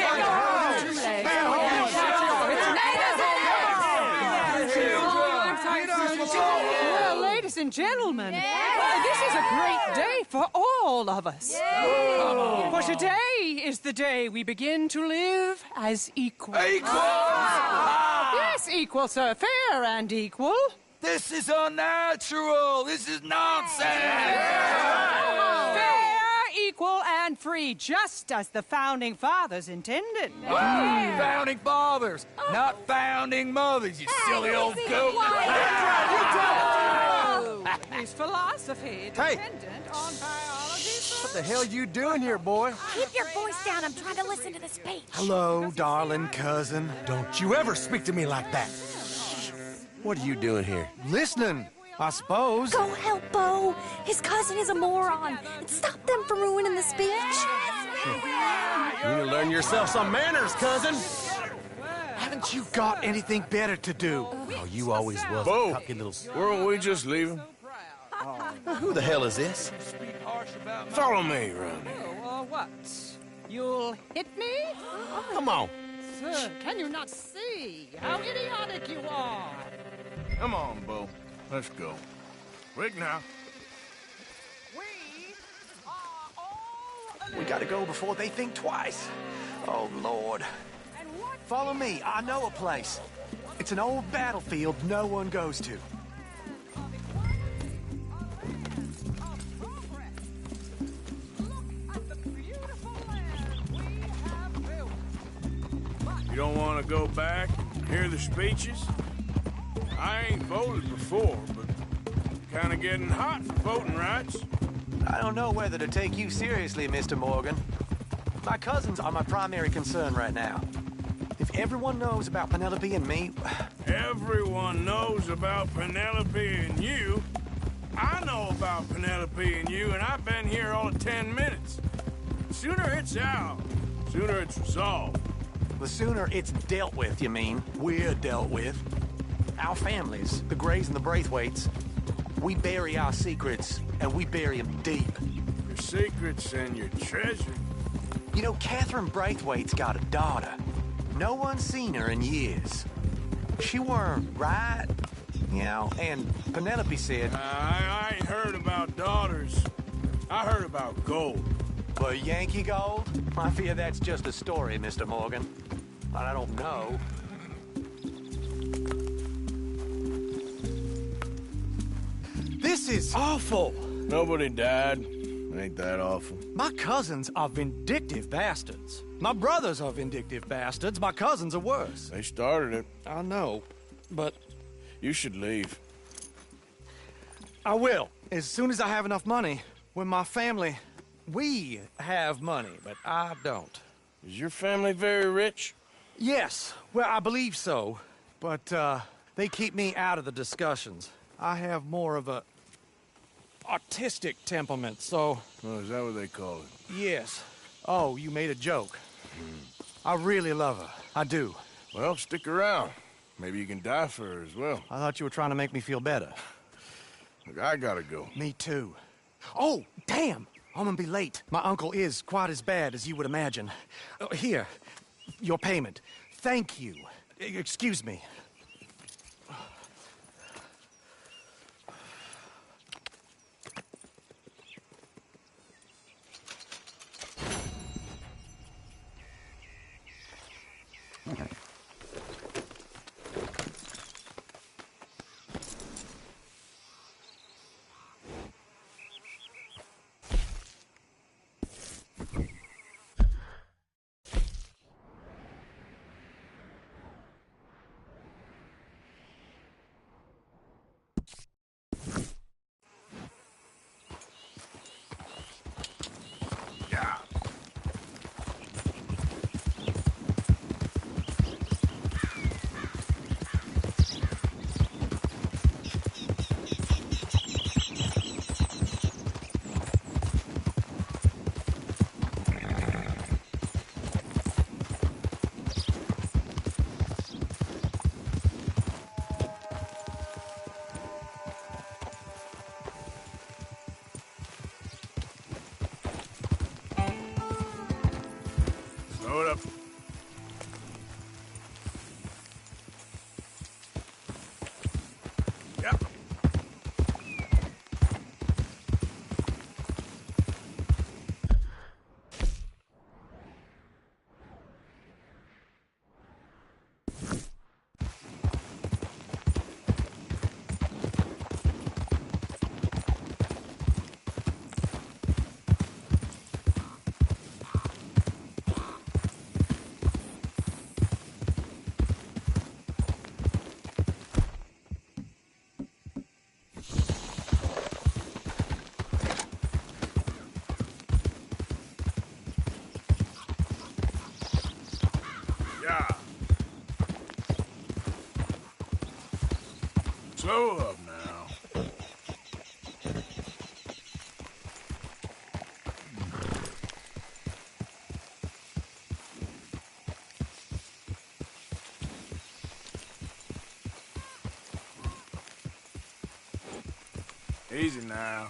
Well, ladies and gentlemen, this is a great day for all of us. For today is the day we begin to live as equals. Yes, equal, sir. Fair and equal. This is unnatural. This is nonsense. Fair, equal, and free, just as the Founding Fathers intended. Founding fathers, not founding mothers, you silly old goat. Is philosophy dependent on biology? What the hell you doing here, boy? Keep your voice down. I'm trying to listen to the speech. Hello, darling cousin. Don't you ever speak to me like that. What are you doing here? Listening, I suppose. Go help Bo. His cousin is a moron. And stop them from ruining the speech. You need to learn yourself some manners, cousin. Haven't you got anything better to do? Oh, you always was Bo, a cocky little... weren't we just leaving? Who the hell is this? Follow me around here. What? You'll hit me? Come on. Sir, can you not see how idiotic you are? Come on, Bo. Let's go. Quick now. We gotta go before they think twice. Oh, Lord. Follow me. I know a place. It's an old battlefield no one goes to. You don't want to go back and hear the speeches? I ain't voted before, but kind of getting hot for voting rights. I don't know whether to take you seriously, Mr. Morgan. My cousins are my primary concern right now. If everyone knows about Penelope and me... Everyone knows about Penelope and you. I know about Penelope and you, and I've been here all of 10 minutes. Sooner it's out, sooner it's resolved. The sooner it's dealt with, you mean? We're dealt with. Our families, the Grays and the Braithwaites, we bury our secrets, and we bury them deep. Your secrets and your treasure. You know, Catherine Braithwaite's got a daughter. No one's seen her in years. She weren't right, you know, and Penelope said... I ain't heard about daughters. I heard about gold. But Yankee gold? I fear that's just a story, Mr. Morgan. But I don't know. This is awful. Nobody died. Ain't that awful? My cousins are vindictive bastards. My brothers are vindictive bastards. My cousins are worse. They started it. I know, but... You should leave. I will, as soon as I have enough money. When my family... We have money, but I don't. Is your family very rich? Yes, well, I believe so. But, they keep me out of the discussions. I have more of a... artistic temperament, so... Oh, is that what they call it? Yes. Oh, you made a joke. I really love her. I do. Well, stick around. Maybe you can die for her as well. I thought you were trying to make me feel better. Look, I gotta go. Me too. Oh, damn! I'm gonna be late. My uncle is quite as bad as you would imagine. Here, your payment. Thank you. Excuse me. Hold up. Yep. Yeah. Slow up now. Easy now.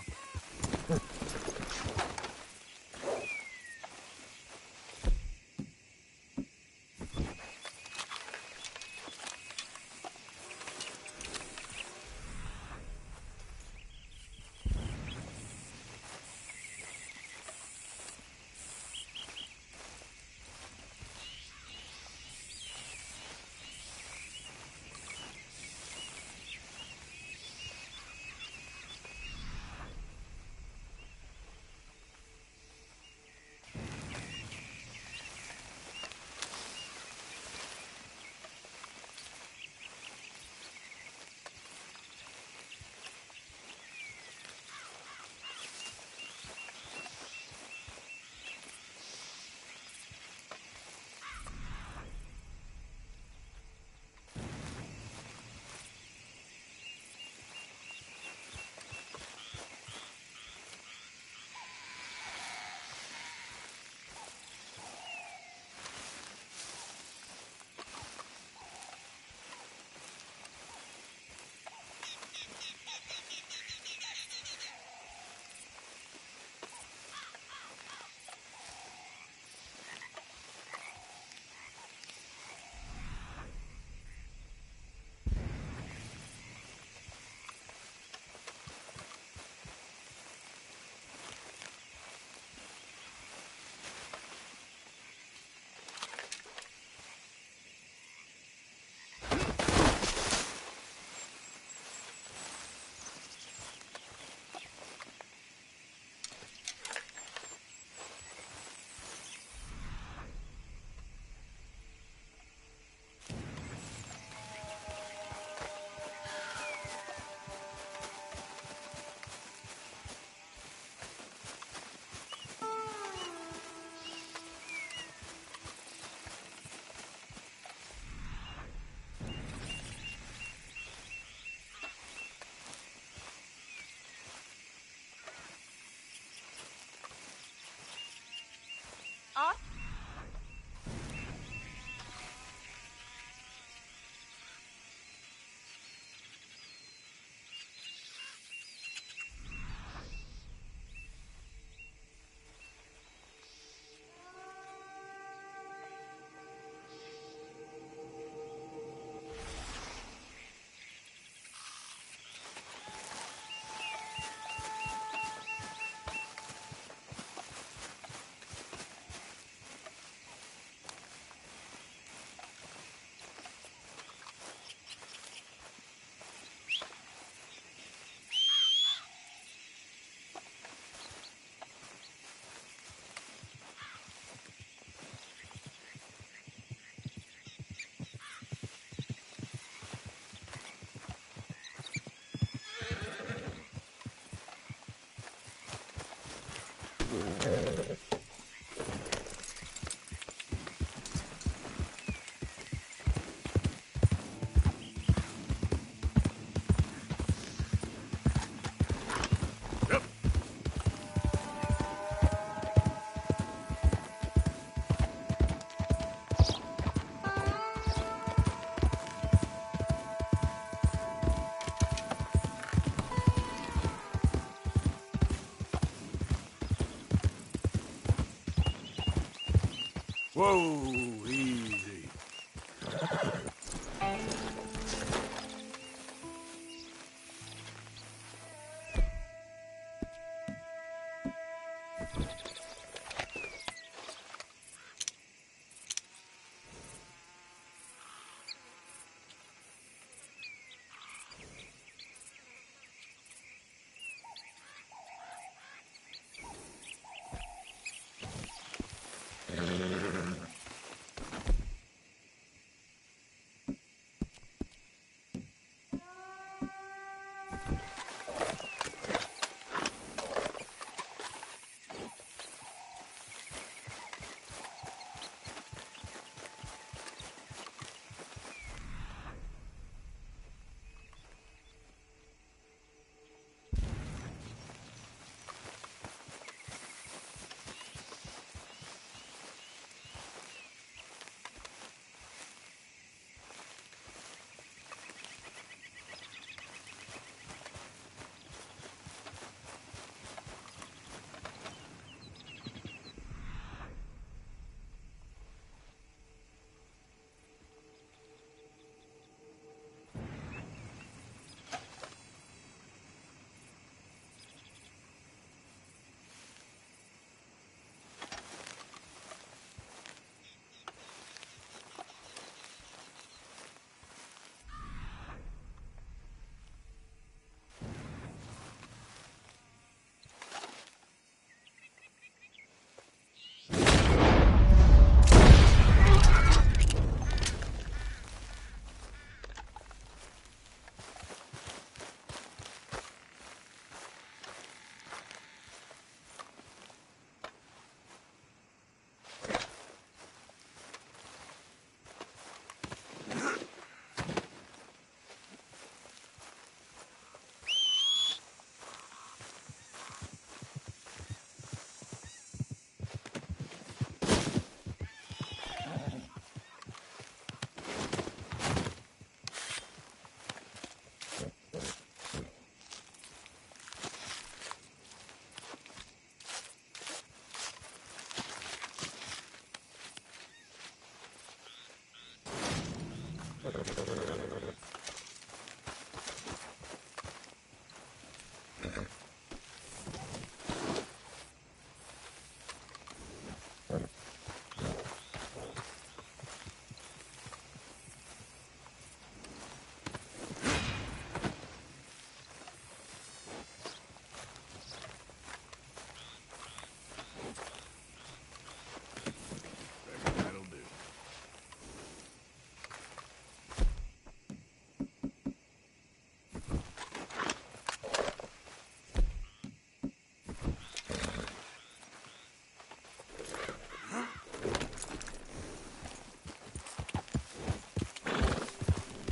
Whoa, easy.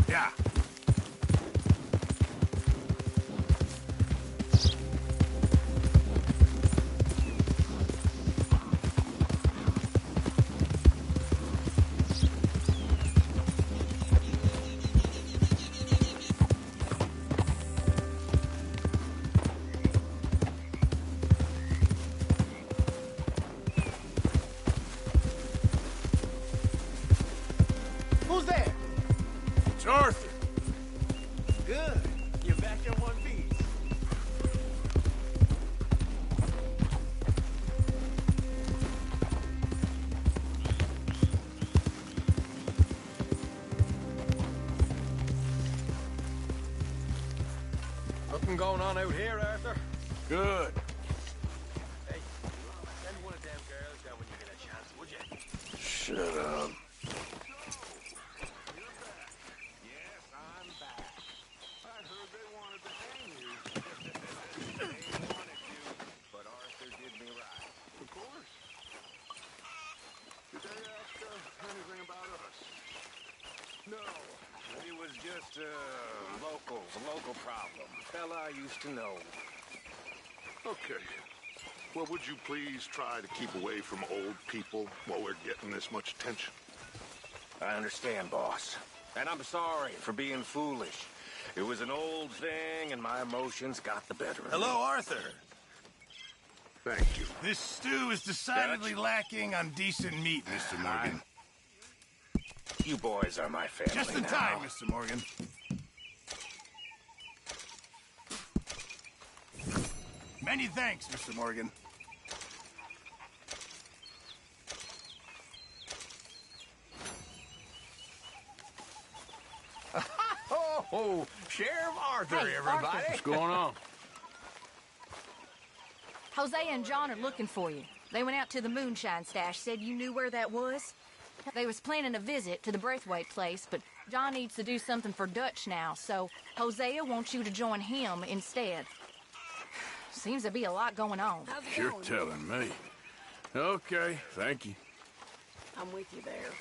Yeah. Who's there? It's Arthur. Good. You're back in one piece. Nothing going on out here, Arthur? Good. Hey, send one of them girls down when you get a chance, would you? Shut up. Just a local problem. Fella I used to know. Okay. Well, would you please try to keep away from old people while we're getting this much attention? I understand, boss. And I'm sorry for being foolish. It was an old thing, and my emotions got the better of me. Hello, Arthur. Thank you. This stew is decidedly lacking on decent meat, Mr. Morgan. You boys are my family Just in now. time, Mr. Morgan. Many thanks, Mr. Morgan. Oh, Sheriff Arthur, Hey, everybody. Arthur. What's going on? Hosea and John are looking for you. They went out to the moonshine stash, said you knew where that was. They was planning a visit to the Braithwaite place, but John needs to do something for Dutch now, so Hosea wants you to join him instead. Seems to be a lot going on. You're telling me. Okay, thank you. I'm with you there.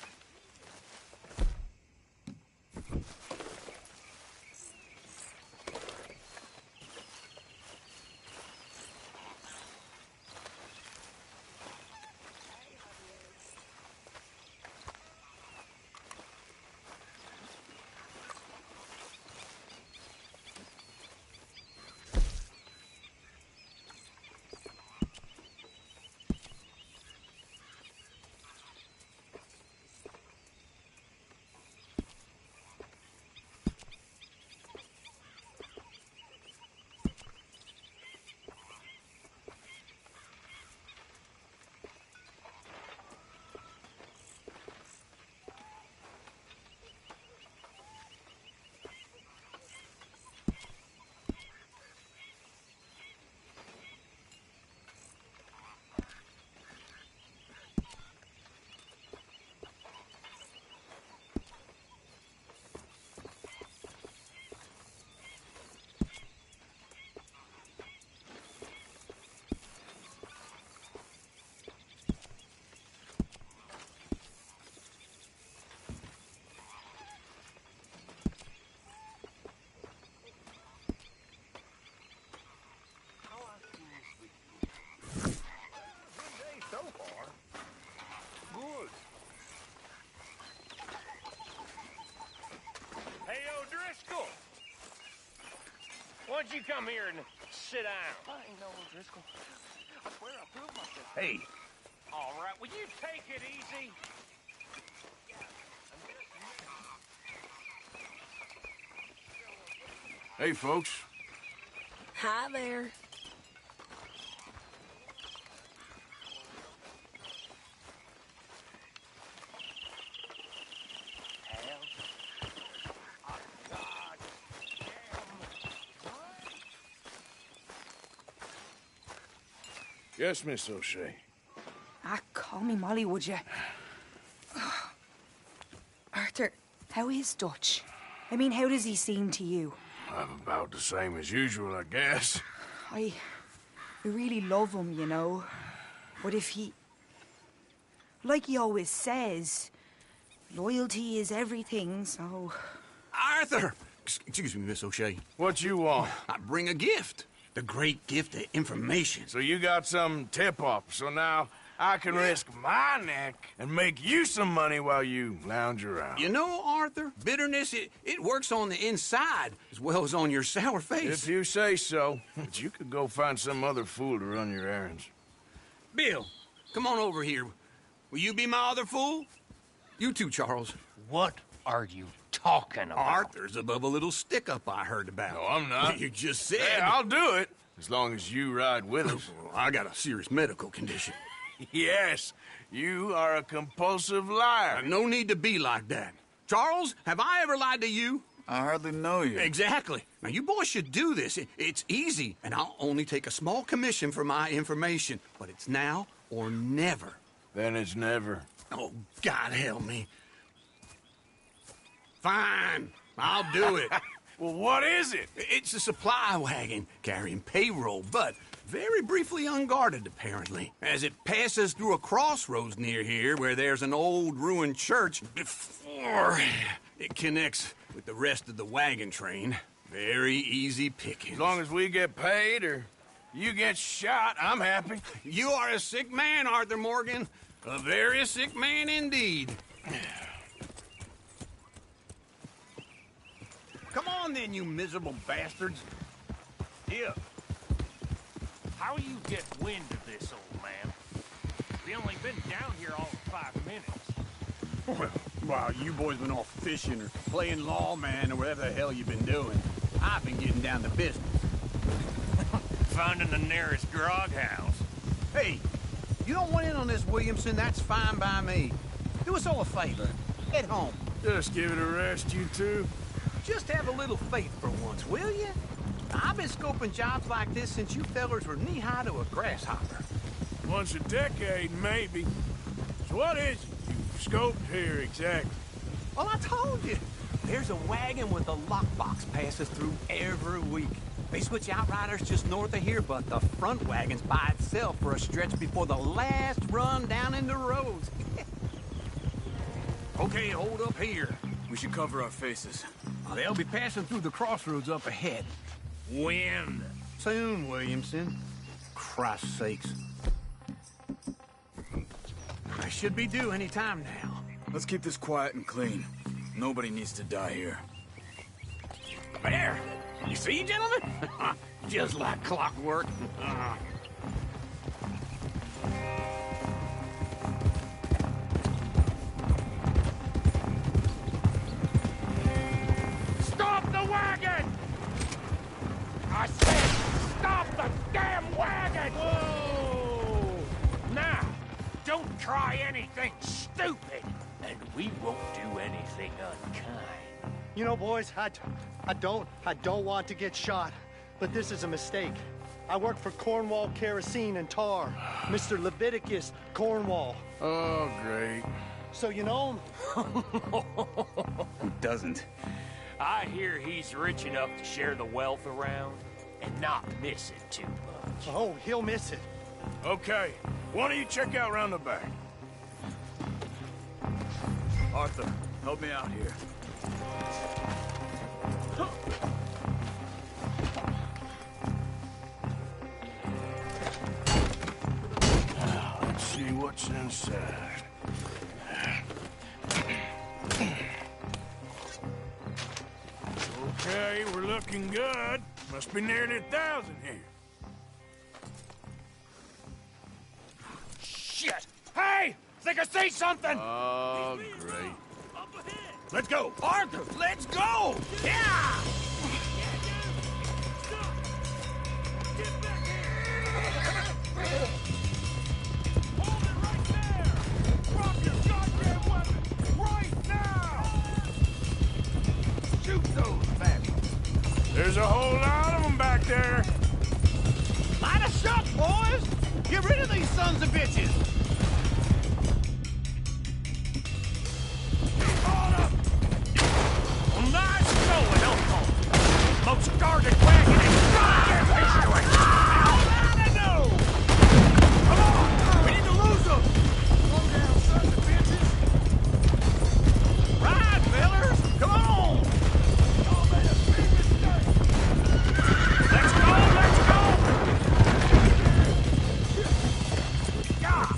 So far, good. Hey, O'Driscoll. Why don't you come here and sit down? I ain't no O'Driscoll. I swear I proved myself. Hey. All right, will you take it easy? Hey, folks. Hi there. Yes, Miss O'Shea. Ah, call me Molly, would you? Arthur, how is Dutch? I mean, how does he seem to you? I'm about the same as usual, I guess. I really love him, you know. But if he... Like he always says, loyalty is everything, so... Arthur! Excuse me, Miss O'Shea. What you want? I bring a gift. The great gift of information. So you got some tip-off, so now I can risk my neck and make you some money while you lounge around. You know, Arthur, bitterness, it works on the inside as well as on your sour face. If you say so. But you could go find some other fool to run your errands. Bill, come on over here. Will you be my other fool? You too, Charles. What are you talking about? Arthur's above a little stick-up I heard about. No, I'm not. You just said... Hey, I'll do it, as long as you ride with us. I got a serious medical condition. Yes, you are a compulsive liar. No need to be like that. Charles, have I ever lied to you? I hardly know you. Exactly. Now, you boys should do this. It's easy, and I'll only take a small commission for my information. But it's now or never. Then it's never. Oh, God help me. Fine. I'll do it. Well, what is it? It's a supply wagon carrying payroll, but very briefly unguarded, apparently. As it passes through a crossroads near here where there's an old ruined church before it connects with the rest of the wagon train. Very easy picking. As long as we get paid or you get shot, I'm happy. You are a sick man, Arthur Morgan. A very sick man indeed. Come on then, you miserable bastards. Here. how you get wind of this, old man? We only been down here all of 5 minutes. Well, while you boys been off fishing or playing lawman or whatever the hell you've been doing, I've been getting down to business. Finding the nearest grog house. Hey, you don't want in on this, Williamson, that's fine by me. Do us all a favor. Head home. Just give it a rest, you two. Just have a little faith for once, will you? I've been scoping jobs like this since you fellers were knee-high to a grasshopper. Once a decade, maybe. So what is it you've scoped here exactly? Well, I told you. There's a wagon with a lockbox passes through every week. They switch outriders just north of here, but the front wagon's by itself for a stretch before the last run down into roads. Okay, hold up here. We should cover our faces. They'll be passing through the crossroads up ahead. When? Soon, Williamson. Christ's sakes. I should be due any time now. Let's keep this quiet and clean. Nobody needs to die here. There! You see, gentlemen? Just like clockwork. Stop the wagon! I said stop the damn wagon! Whoa! Now, don't try anything stupid, and we won't do anything unkind. You know, boys, I don't want to get shot, but this is a mistake. I work for Cornwall Kerosene and Tar, Mr. Leviticus Cornwall. Oh, great. So you know him? Who doesn't? I hear he's rich enough to share the wealth around and not miss it too much. Oh, he'll miss it. Okay, why don't you check out round the back? Arthur, help me out here. Let's see what's inside. Okay, we're looking good. Must be nearly 1,000 here. Shit! Hey! Think I see something! Oh, great. Let's go! Arthur, let's go! Yeah! Hold it right there! Drop your goddamn weapon! Right now! Shoot those bastards! There's a whole lot of them back there. Light a shot, boys! Get rid of these sons of bitches! Nice going, Uncle! Most guarded wagon in goddamn history! I know! Come on! We need to lose them! Slow down, sons of bitches! Right, fellers! Come on! Y'all made a big mistake! Let's go! God!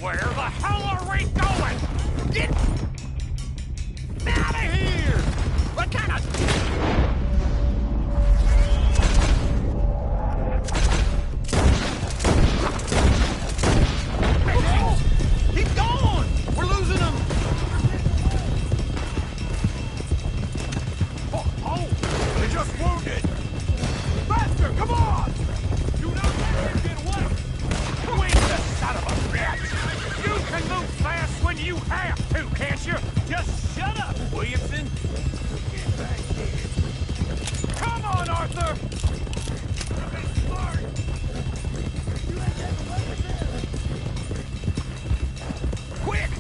Where the hell are we going? Get out of here! What kind of... Keep going! We're losing them! Oh! They just wounded! Faster! Come on! You know that you get away! Wait, the son of a bitch! You can move fast when you have to, can't you? Just shut up, Williamson! Get back here! Come on, Arthur! Smart! You ain't got the weapon there! Quick!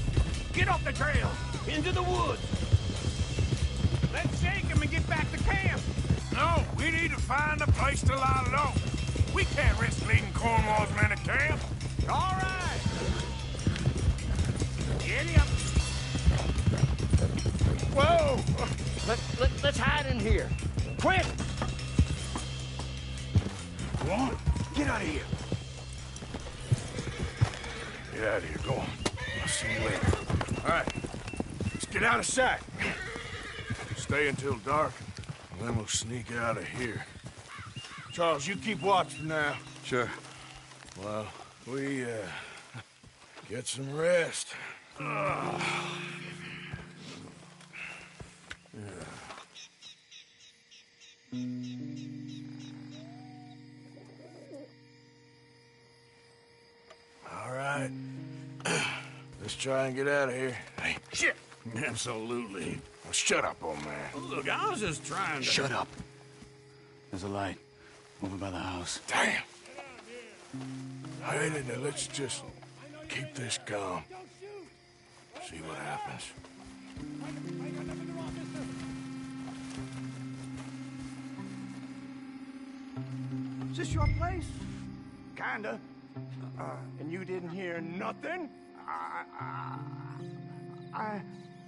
Get off the trail! Into the woods! Let's shake them and get back to camp! No, we need to find a place to lie low. We can't risk leading Cornwall's men to camp. All right! Giddy up! Whoa! Let's hide in here. Quick! Go on, get out of here. Get out of here, go on. I'll see you later. All right, let's get out of sight. Stay until dark, and then we'll sneak out of here. Charles, you keep watch for now. Sure. Well, we, get some rest. All right. Let's try and get out of here. Hey, shit! Absolutely. Well, shut up, old man. Look, I was just trying to... Shut up. There's a light over by the house. Damn. Hey, now let's just keep this calm. See what happens. Is this your place? Kinda. And you didn't hear nothing?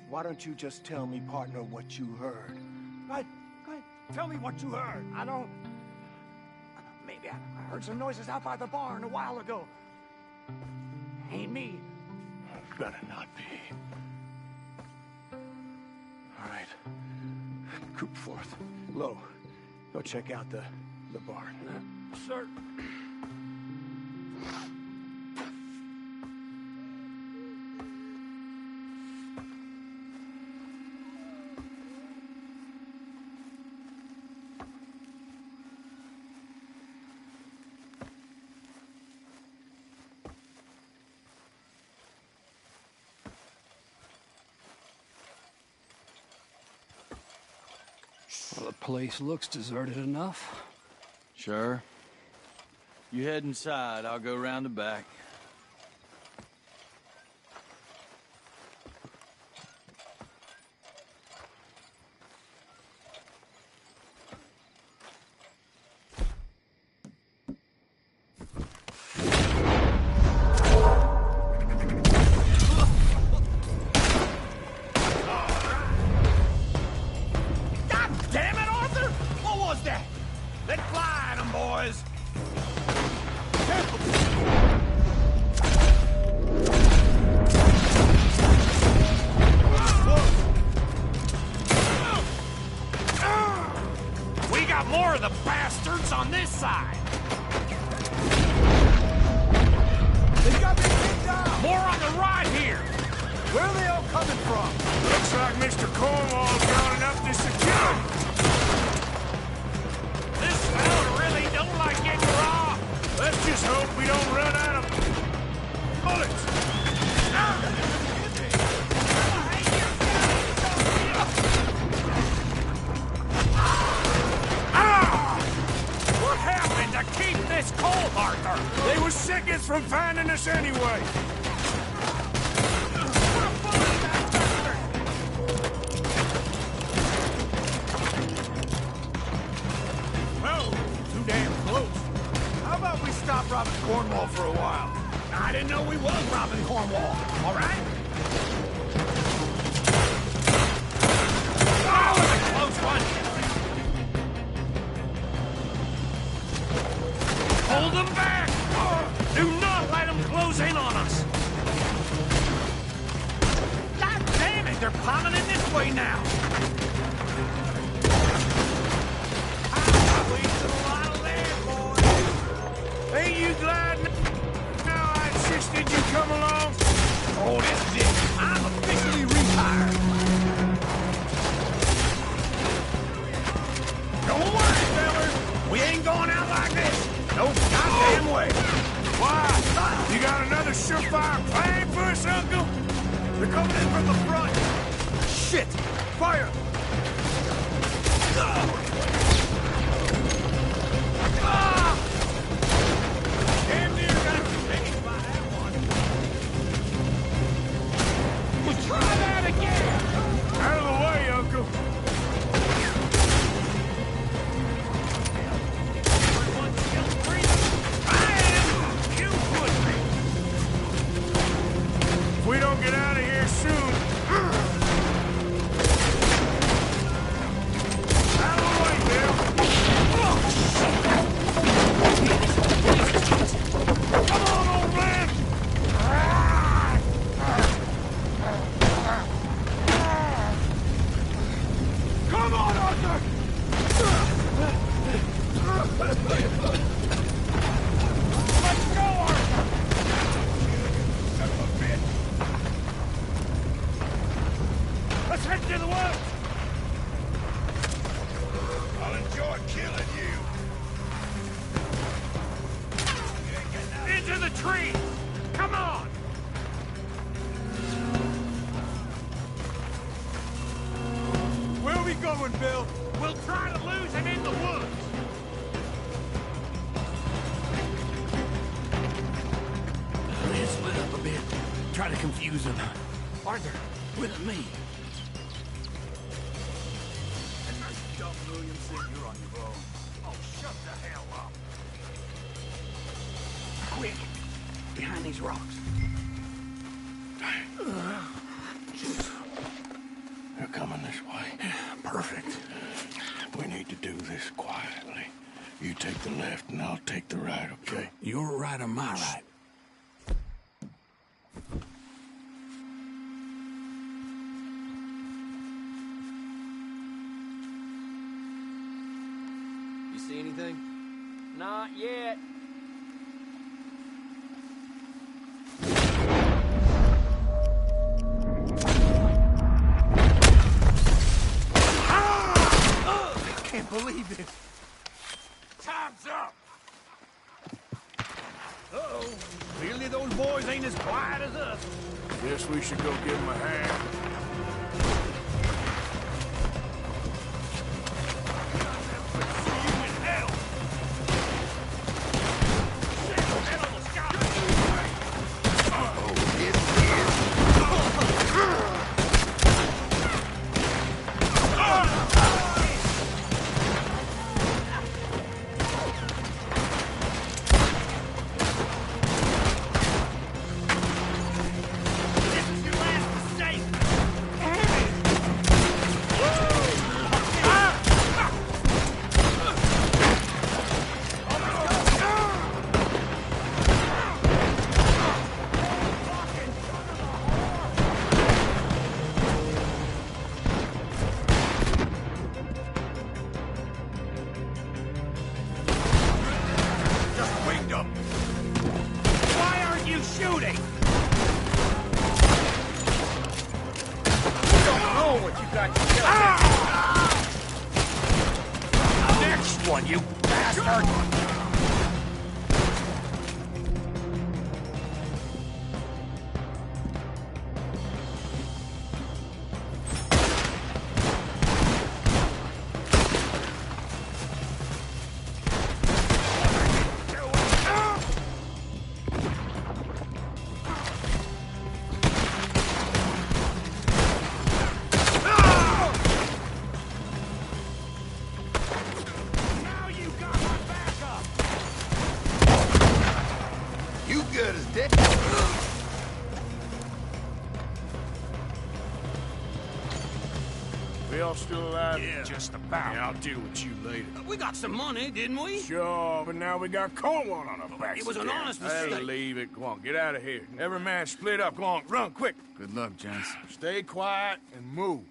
Why don't you just tell me, partner, what you heard? Go ahead. Tell me what you heard. I don't... Maybe I heard some noises out by the barn a while ago. Ain't me. Better not be. All right. Coop forth. Lo, go check out the barn. Sir. Well, the place looks deserted enough. Sure. You head inside, I'll go round the back. More of the bastards on this side. They got me picked up. More on the right here. Where are they all coming from? Looks like Mr. Cornwall's rounding up the security. This town really don't like getting robbed. Let's just hope we don't run out of bullets. What happened to keep this cold, Arthur? They were seconds from finding us anyway. Well, too damn close. How about we stop robbing Cornwall for a while? I didn't know we was robbing Cornwall. All right? That was a close one. Hold them back! Do not let them close in on us! God damn it, they're piling in this way now! I wasted a lot of land, boys! Ain't you glad now I insisted you come along? Oh, this is it! I'm officially retired! Don't worry, fellas! We ain't going out like this! No goddamn way! Why? You got another surefire plan for us, Uncle? They're coming in from the front. Shit! Fire! Damn near got finished by that one. We'll try that again! Out of the way, Uncle. If we don't get out of here soon... Out of the way! Let's head to the woods! I'll enjoy killing you! Into the tree! Come on! Where are we going, Bill? We'll try to lose him in the woods! Let's split up a bit. Try to confuse them. Arthur, with me. Dumb Williamson, you're on your own. Oh, shut the hell up! Quick! Behind these rocks. They're coming this way. Perfect. We need to do this quietly. You take the left and I'll take the right, okay? Your right or my right? You see anything? Not yet. I can't believe this. Time's up! Uh-oh. Clearly those boys ain't as quiet as us. Guess we should go give them a hand. You bastard! We all still alive? Yeah. Just about. Yeah, I'll deal with you later. We got some money, didn't we? Sure, but now we got Cornwall on our backs. It was an again. honest mistake. Hey, leave it. Go on, get out of here. Every man split up. Go on, run, quick. Good luck, gents. Stay quiet and move.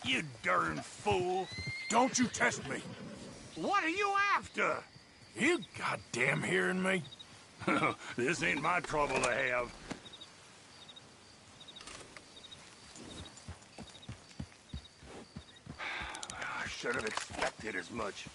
You darn fool! Don't you test me. What are you after? You goddamn hearing me? This ain't my trouble to have. I should have expected as much.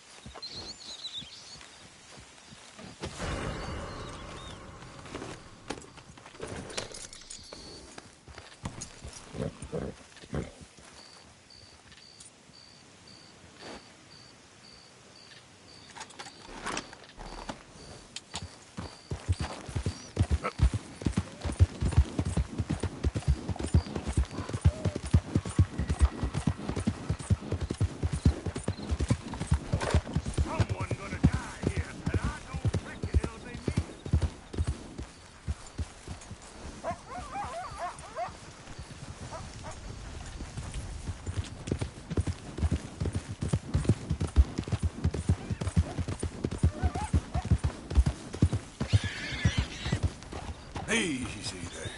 Easy there.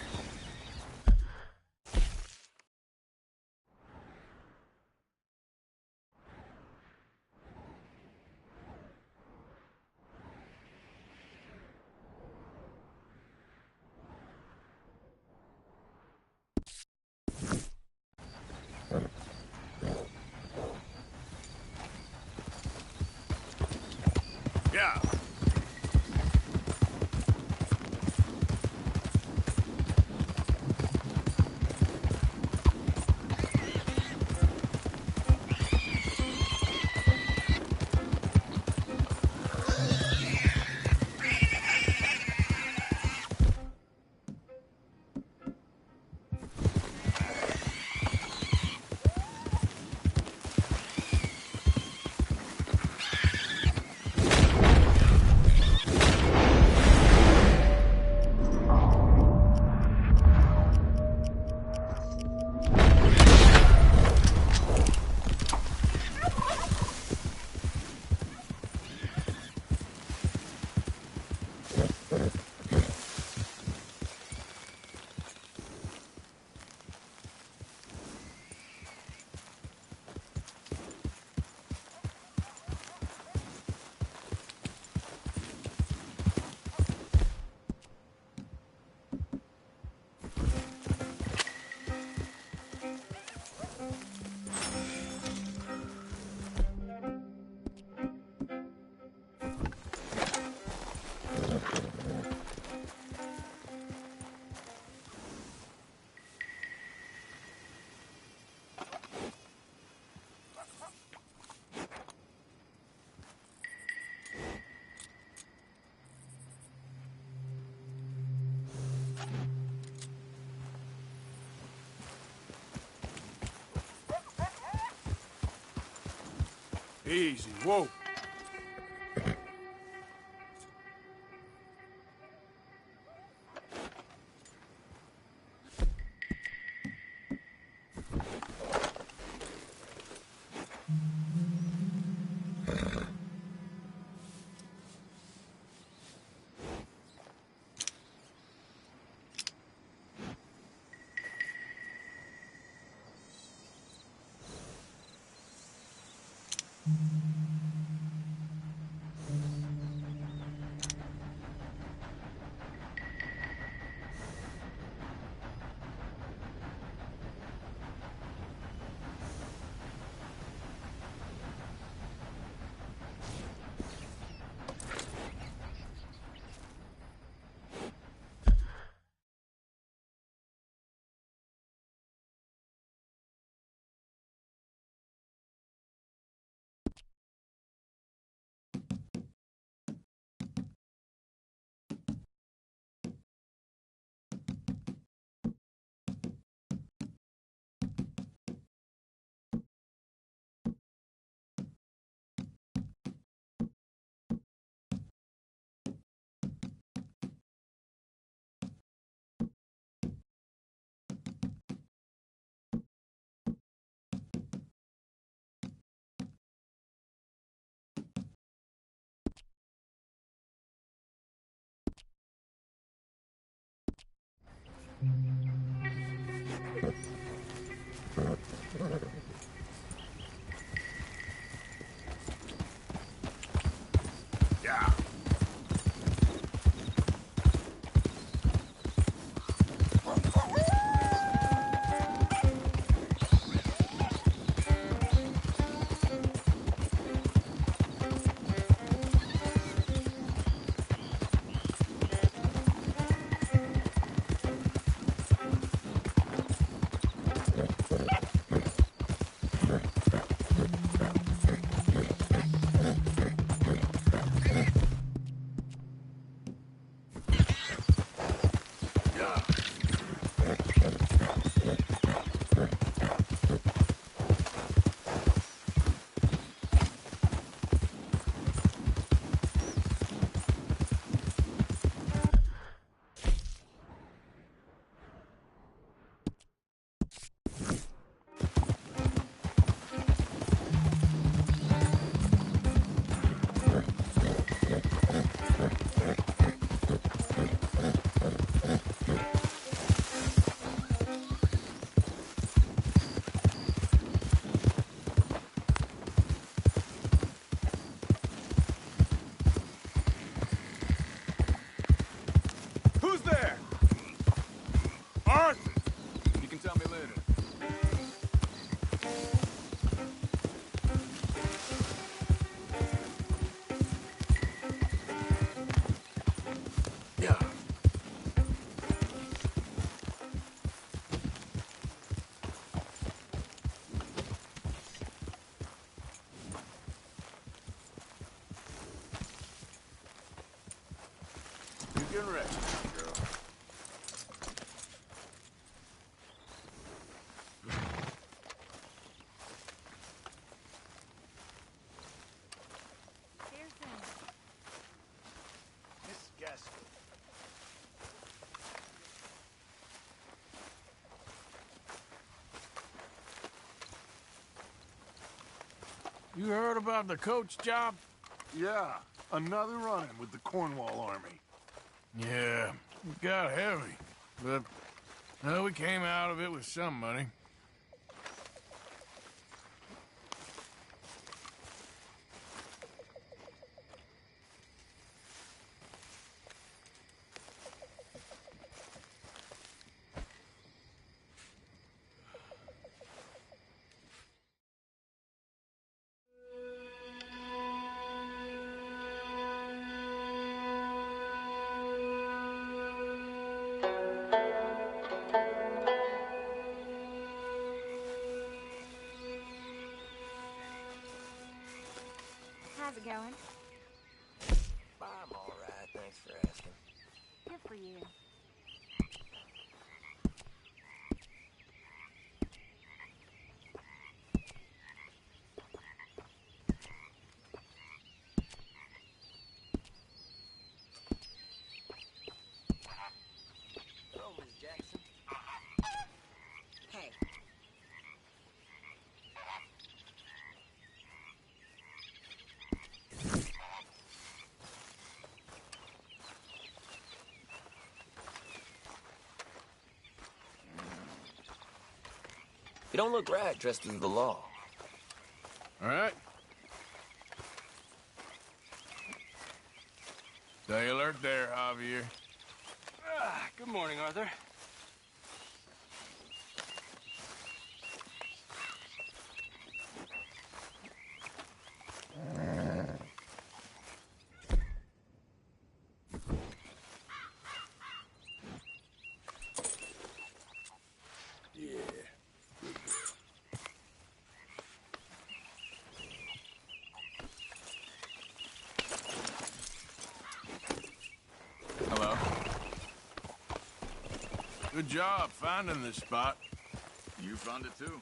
Yeah. Easy, whoa. Who's there? Arthur! You can tell me later. Yeah. You get ready, girl. Miss Gaskell. You heard about the coach job? Yeah, another run-in with the Cornwall Army. Yeah, it got heavy. But, well, we came out of it with some money. How's it going? I'm all right, thanks for asking. Good for you. Hello, Miss Jackson. Hey. You don't look right dressed as the law. All right. Stay alert there, Javier. Good morning, Arthur. Hello. Good job finding this spot. You found it too.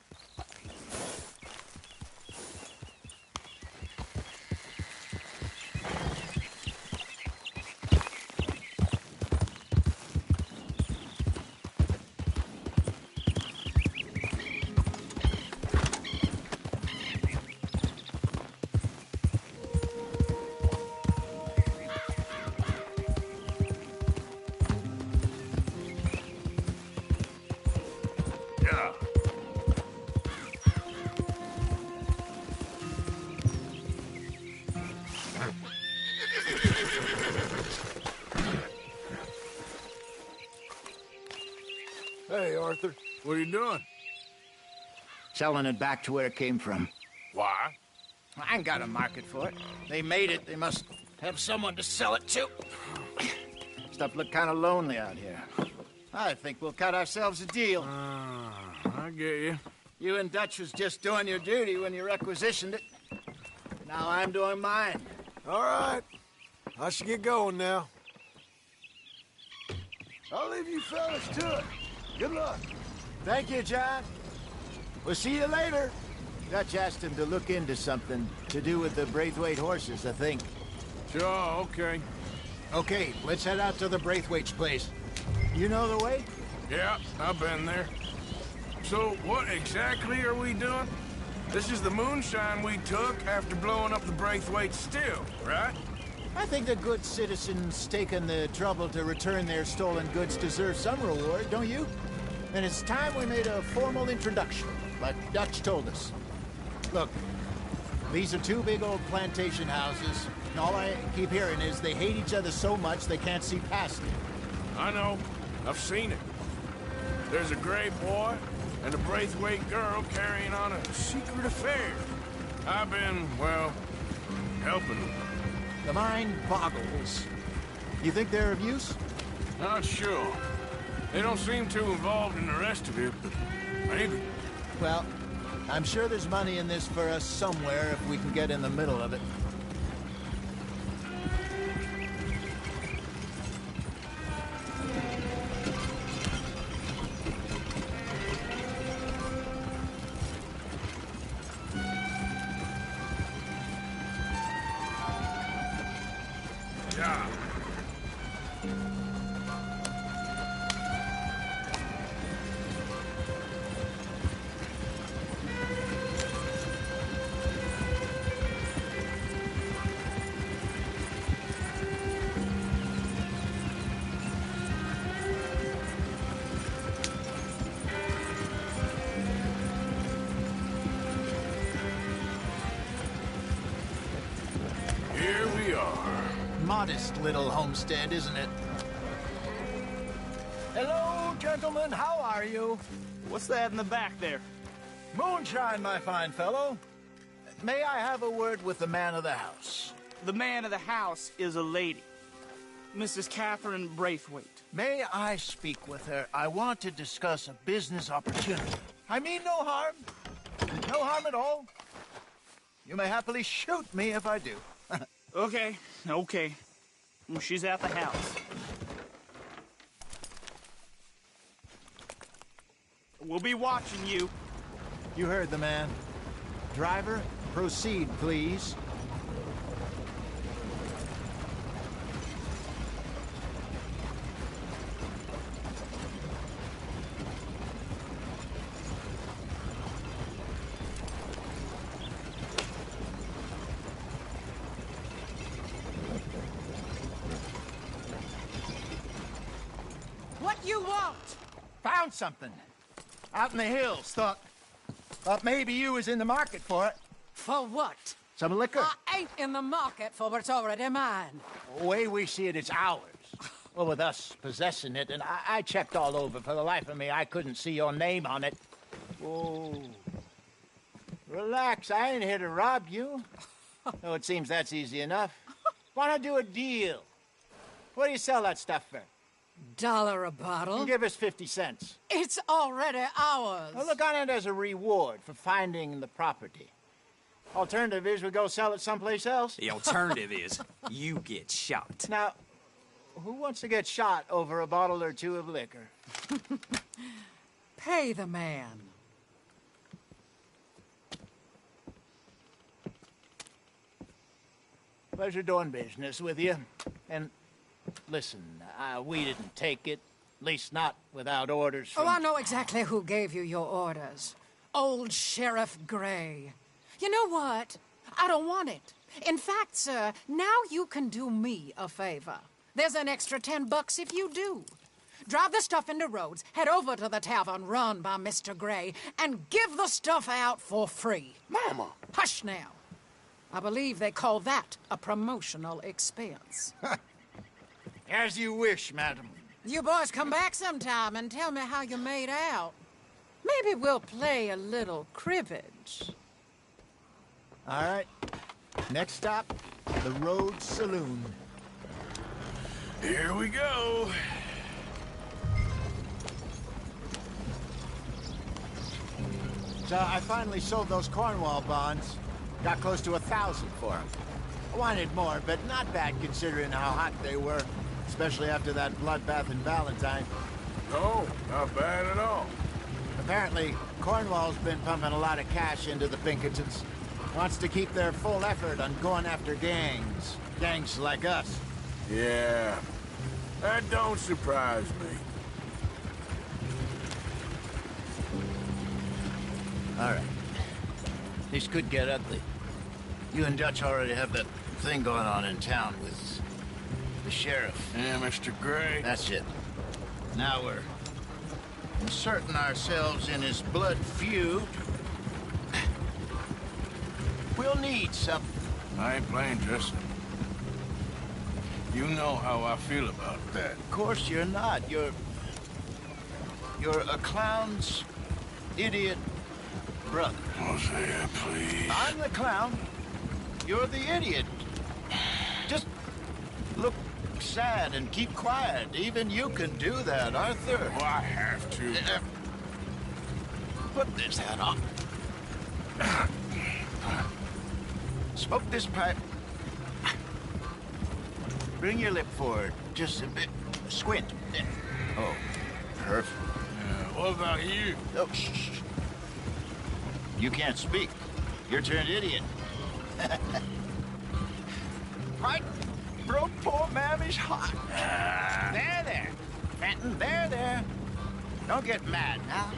Yeah. Hey, Arthur. What are you doing? Selling it back to where it came from. Why? I ain't got a market for it. They made it. They must have someone to sell it to. Stuff look kind of lonely out here. I think we'll cut ourselves a deal. I get you. You and Dutch was just doing your duty when you requisitioned it. Now I'm doing mine. All right. I should get going now. I'll leave you fellas to it. Good luck. Thank you, John. We'll see you later. Dutch asked him to look into something to do with the Braithwaite horses, I think. Sure, okay. Okay, let's head out to the Braithwaite's place. You know the way? Yeah, I've been there. So, what exactly are we doing? This is the moonshine we took after blowing up the Braithwaite still, right? I think the good citizens taking the trouble to return their stolen goods deserve some reward, don't you? And it's time we made a formal introduction, like Dutch told us. Look, these are two big old plantation houses, and all I keep hearing is they hate each other so much they can't see past it. I know. I've seen it. There's a gray boy and a Braithwaite girl carrying on a secret affair. I've been, well, helping them. The mind boggles. You think they're of use? Not sure. They don't seem too involved in the rest of it, but maybe. Well, I'm sure there's money in this for us somewhere if we can get in the middle of it. Yeah. Here we are. Modest little homestead, isn't it? Hello, gentlemen. How are you? What's that in the back there? Moonshine, my fine fellow. May I have a word with the man of the house? The man of the house is a lady. Mrs. Catherine Braithwaite. May I speak with her? I want to discuss a business opportunity. I mean no harm. No harm at all. You may happily shoot me if I do. Okay. Well, she's at the house. We'll be watching you. You heard the man. Driver, proceed, please. What you want? Found something. Out in the hills. Thought maybe you was in the market for it. For what? Some liquor. I ain't in the market for what's already mine. The way we see it, it's ours. Well, with us possessing it, and I checked all over. For the life of me, I couldn't see your name on it. Whoa. Relax, I ain't here to rob you. Oh, it seems that's easy enough. Wanna do a deal? What do you sell that stuff for? $1 a bottle? You give us 50 cents. It's already ours. Well, look on it as a reward for finding the property. Alternative is we go sell it someplace else. The alternative is you get shot. Now, who wants to get shot over a bottle or two of liquor? Pay the man. Pleasure doing business with you. And listen, we didn't take it. At least not without orders from... Oh, I know exactly who gave you your orders. Old Sheriff Gray. You know what? I don't want it. In fact, sir, now you can do me a favor. There's an extra $10 if you do. Drive the stuff into Rhodes, head over to the tavern run by Mr. Gray, and give the stuff out for free. Mama! Hush now. I believe they call that a promotional expense. As you wish, madam. You boys come back sometime and tell me how you made out. Maybe we'll play a little cribbage. All right. Next stop, the Rhodes Saloon. Here we go. So I finally sold those Cornwall bonds. Got close to 1,000 for them. I wanted more, but not bad considering how hot they were, especially after that bloodbath in Valentine. No, not bad at all. Apparently, Cornwall's been pumping a lot of cash into the Pinkertons. Wants to keep their full effort on going after gangs. Gangs like us. Yeah, that don't surprise me. All right. This could get ugly. You and Dutch already have that thing going on in town with the sheriff. Yeah, Mr. Gray. That's it. Now we're inserting ourselves in his blood feud. We'll need something. I ain't playing, Jesse. You know how I feel about that. Of course you're not. You're a clown's idiot brother. Hosea, please. I'm the clown. You're the idiot. Just look sad and keep quiet. Even you can do that, Arthur. Oh, I have to. Put this hat on. Smoke this pipe. Bring your lip forward just a bit. Squint. Oh, perfect. Yeah, what about you? Oh, shh. You can't speak. You're turned idiot. Right, broke poor Mammy's heart. There. Fenton, there. Don't get mad now.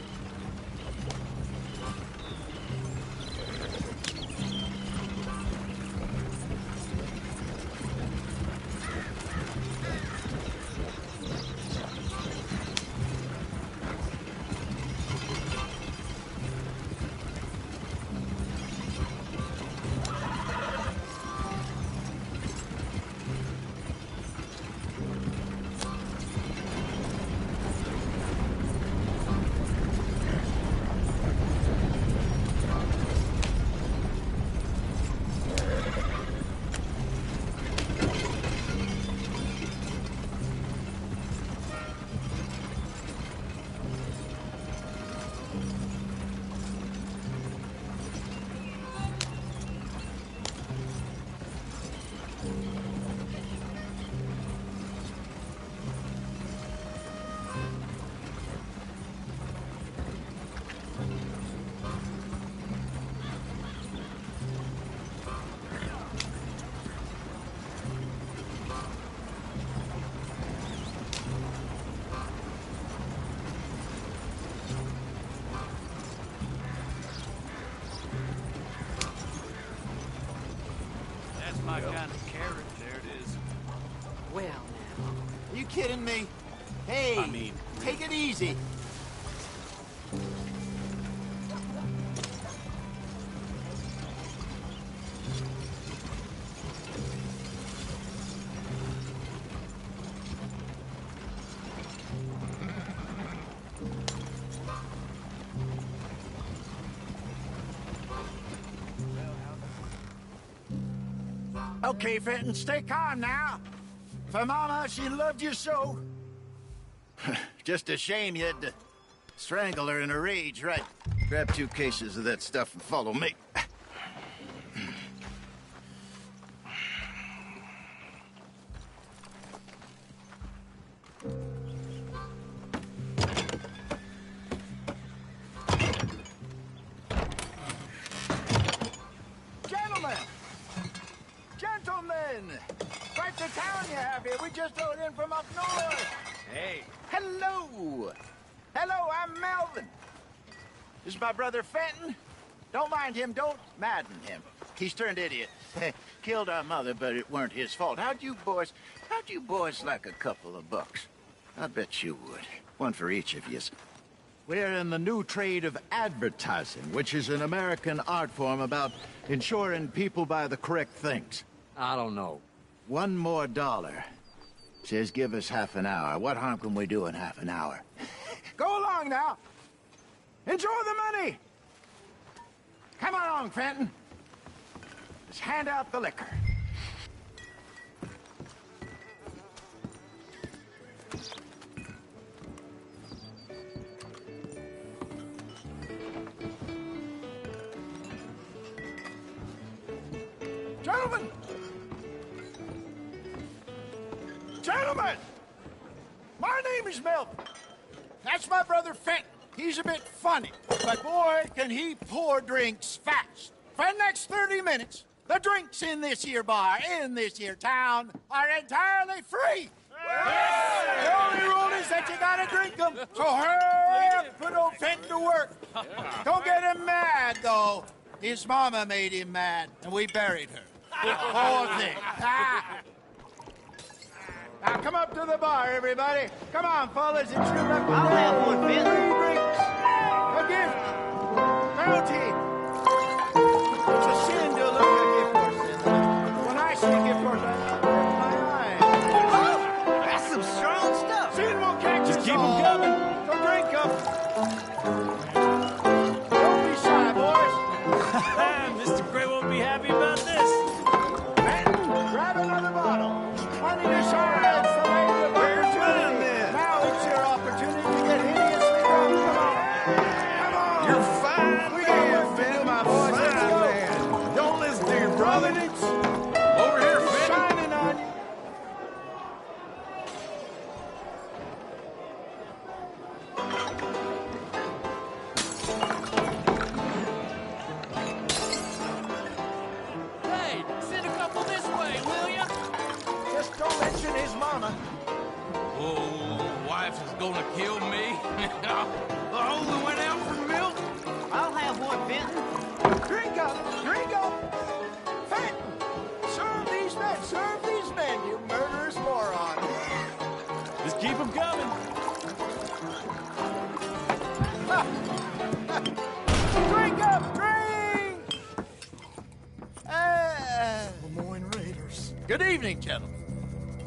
My kind of carrot, there it is. Well, now. Are you kidding me? Hey, I mean, take it easy. Okay, Fenton, stay calm now. For Mama, she loved you so. Just a shame you had to strangle her in a rage, right? Grab 2 cases of that stuff and follow me. Gentlemen! Quite the town you have here. We just rode in from up north. Hey. Hello! Hello, I'm Melvin. This is my brother Fenton. Don't mind him. Don't madden him. He's turned idiot. Killed our mother, but it weren't his fault. How'd you boys like a couple of bucks? I bet you would. One for each of yous. We're in the new trade of advertising, which is an American art form about ensuring people buy the correct things. I don't know. $1 more. Says give us half an hour. What harm can we do in half an hour? Go along now. Enjoy the money. Come along, Fenton. Let's hand out the liquor. Gentlemen! Gentlemen! My name is Melvin. That's my brother Fenton. He's a bit funny, but boy, can he pour drinks fast. For the next 30 minutes, the drinks in this here bar, in this here town, are entirely free. The only rule is that you gotta drink them. So hurry up, put old Fenton to work. Don't get him mad, though. His mama made him mad, and we buried her. Poor thing. Now come up to the bar, everybody. Come on, fellas. It's your lucky day. I'll have one, Fenton. 3 drinks. A gift. Bounty. It's a sin to look at gift horse. When I see a gift horse, I work my eyes. keep them coming. So drink them. Don't be shy, boys. Mr. Gray won't be happy about this. Benton, grab another bottle. Plenty to sides for Lady of Opportunity. Now it's your opportunity to get hideously drunk. Come on. Come on. You're fine, We got work to do, my boys. Let's go. man. Don't listen to your brother. Over here, Finn. Shining on you. Hey, send a couple this way, will ya? Just don't mention his mama. Oh, wife is gonna kill me. The only went out for milk. I'll have one, Benton. Drink up, drink up. Fenton, serve these men, you murderous moron. Just keep them coming. Drink up, drink! Lemoyne Raiders. Good evening, gentlemen.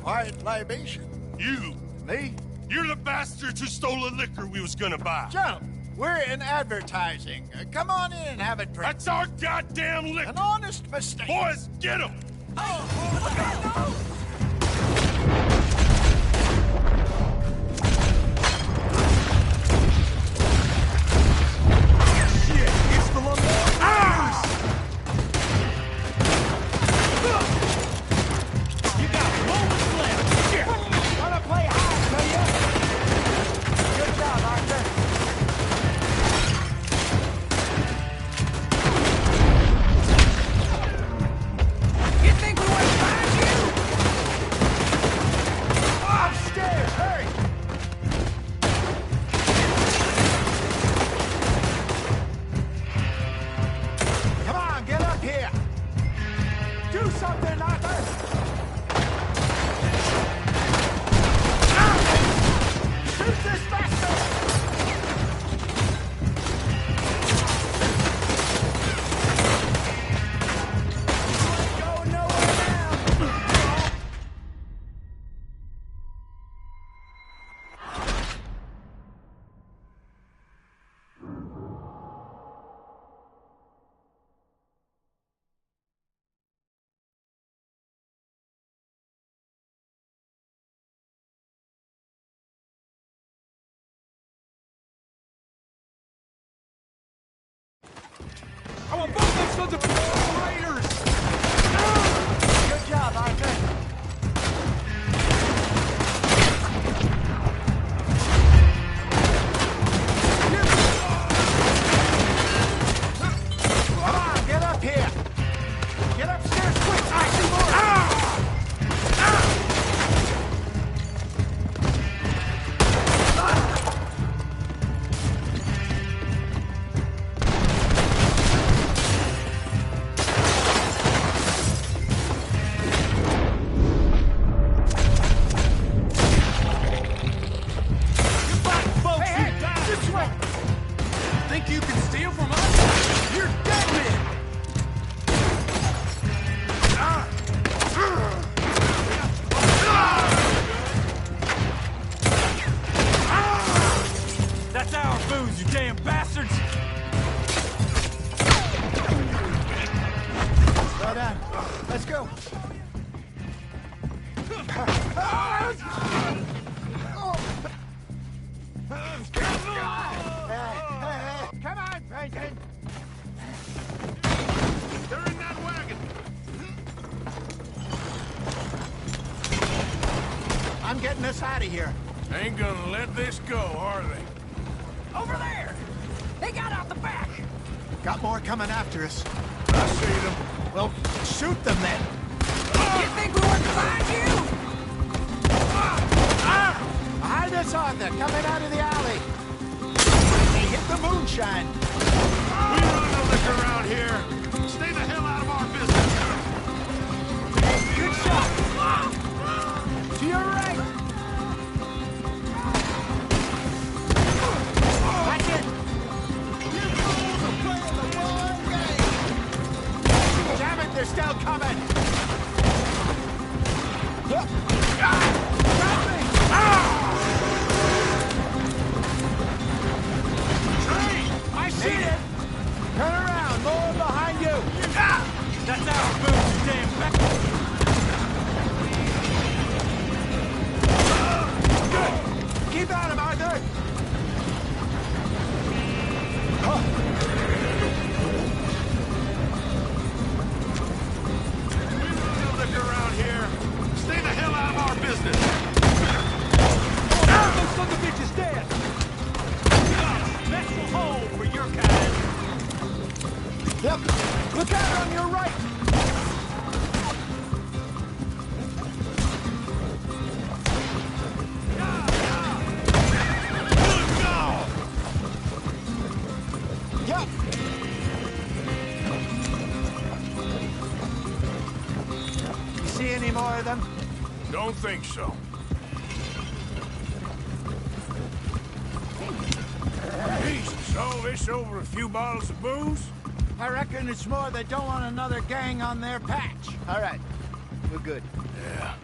Quiet libation. You. Me? You're the bastards who stole the liquor we was gonna buy. Gentlemen, we're in advertising. Come on in and have a drink. That's our goddamn liquor. An honest mistake. Boys, get him! Shit, it's the Lemoyne Raiders. You got moments left. Shit. Wanna play hard, will ya? Good job, Arthur. You think we want to find you? Upstairs, hurry! Come on, get up here! Do something, Arthur! Shoot this bastard! Go nowhere now! I want both those sons of raiders. Good job, Arthur. Come on, get up here. Get upstairs quick. I see more. Hey, this way. Think you can steal from us? You're dead men. That's our booze, you damn bastards. Slow down. Let's go. Come on, Peyton. They're in that wagon. I'm getting us out of here. Ain't gonna let this go, are they? Over there. They got out the back. Got more coming after us. I see them. Well, shoot them then. You think we want to find you? Behind us, Arthur, coming out of the alley. He hit the moonshine. We run no liquor around here. Stay the hell out of our business. Good shot. To your right. Watch it. You fools are playing the wrong game. Damn it, they're still coming. Stop me. got him, Arthur! Liquor around here. Stay the hell out of our business. Oh, those son of a bitch is dead! Special hole for your kind. Yep. Look out on your right! Yep. You see any more of them? Don't think so. Jesus, all this over a few bottles of booze? I reckon it's more they don't want another gang on their patch. All right. We're good. Yeah.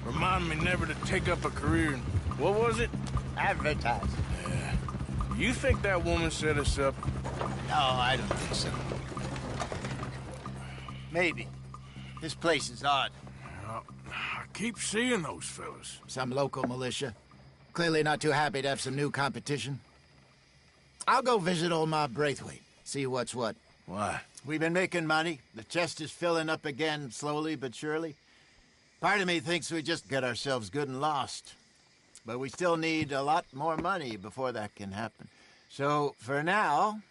Remind me never to take up a career in... What was it? Advertise. Yeah. You think that woman set us up? No, I don't think so. Maybe. This place is odd. I keep seeing those fellas. Some local militia. Clearly not too happy to have some new competition. I'll go visit old Ma Braithwaite. See what's what. Why? We've been making money. The chest is filling up again, slowly but surely. Part of me thinks we just get ourselves good and lost. But we still need a lot more money before that can happen. So, for now,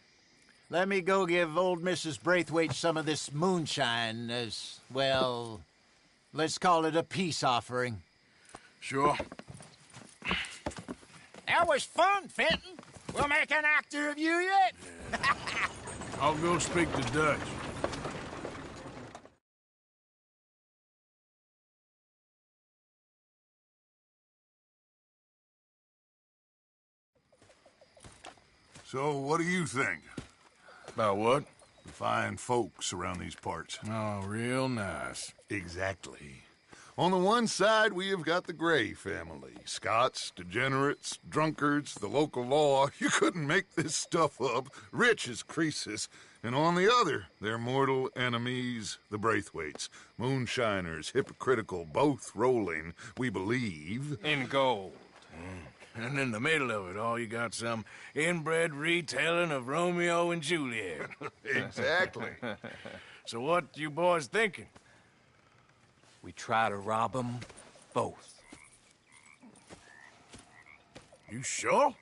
let me go give old Mrs. Braithwaite some of this moonshine as, well, let's call it a peace offering. Sure. That was fun, Fenton. We'll make an actor of you yet. Yeah. I'll go speak to Dutch. So, what do you think? About what? The fine folks around these parts. Oh, real nice. Exactly. On the one side, we have got the Gray family. Scots, degenerates, drunkards, the local law. You couldn't make this stuff up. Rich as Croesus. And on the other, their mortal enemies, the Braithwaites. Moonshiners, hypocritical, both rolling, we believe. In gold. And in the middle of it all, you got some inbred retelling of Romeo and Juliet. Exactly. So what you boys thinking? We try to rob them both. You sure?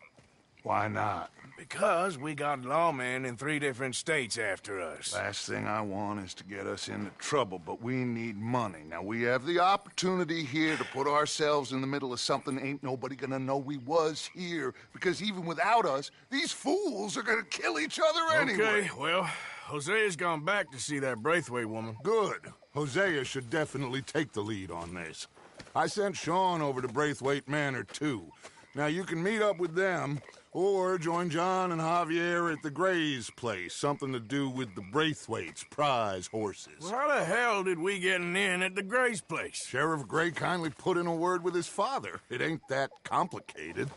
Why not? Because we got lawmen in 3 different states after us. Last thing I want is to get us into trouble, but we need money. Now, we have the opportunity here to put ourselves in the middle of something ain't nobody gonna know we was here, because even without us, these fools are gonna kill each other anyway. Okay, well, Hosea's gone back to see that Braithwaite woman. Good. Hosea should definitely take the lead on this. I sent Sean over to Braithwaite Manor, too. Now, you can meet up with them, or join John and Javier at the Gray's place. Something to do with the Braithwaite's prize horses. Well, how the hell did we get in at the Gray's place? Sheriff Gray kindly put in a word with his father. It ain't that complicated.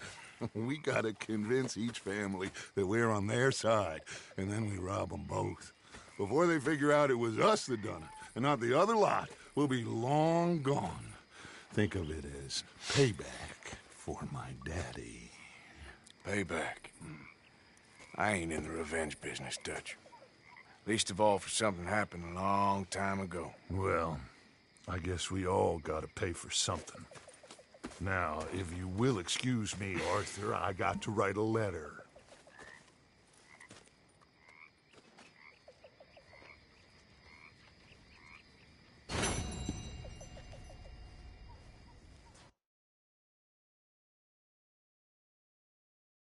We gotta convince each family that we're on their side, and then we rob them both. Before they figure out it was us that done it, and not the other lot, we'll be long gone. Think of it as payback for my daddy. Payback? I ain't in the revenge business, Dutch. Least of all for something happened a long time ago. Well, I guess we all gotta pay for something. Now, if you will excuse me, Arthur, I got to write a letter.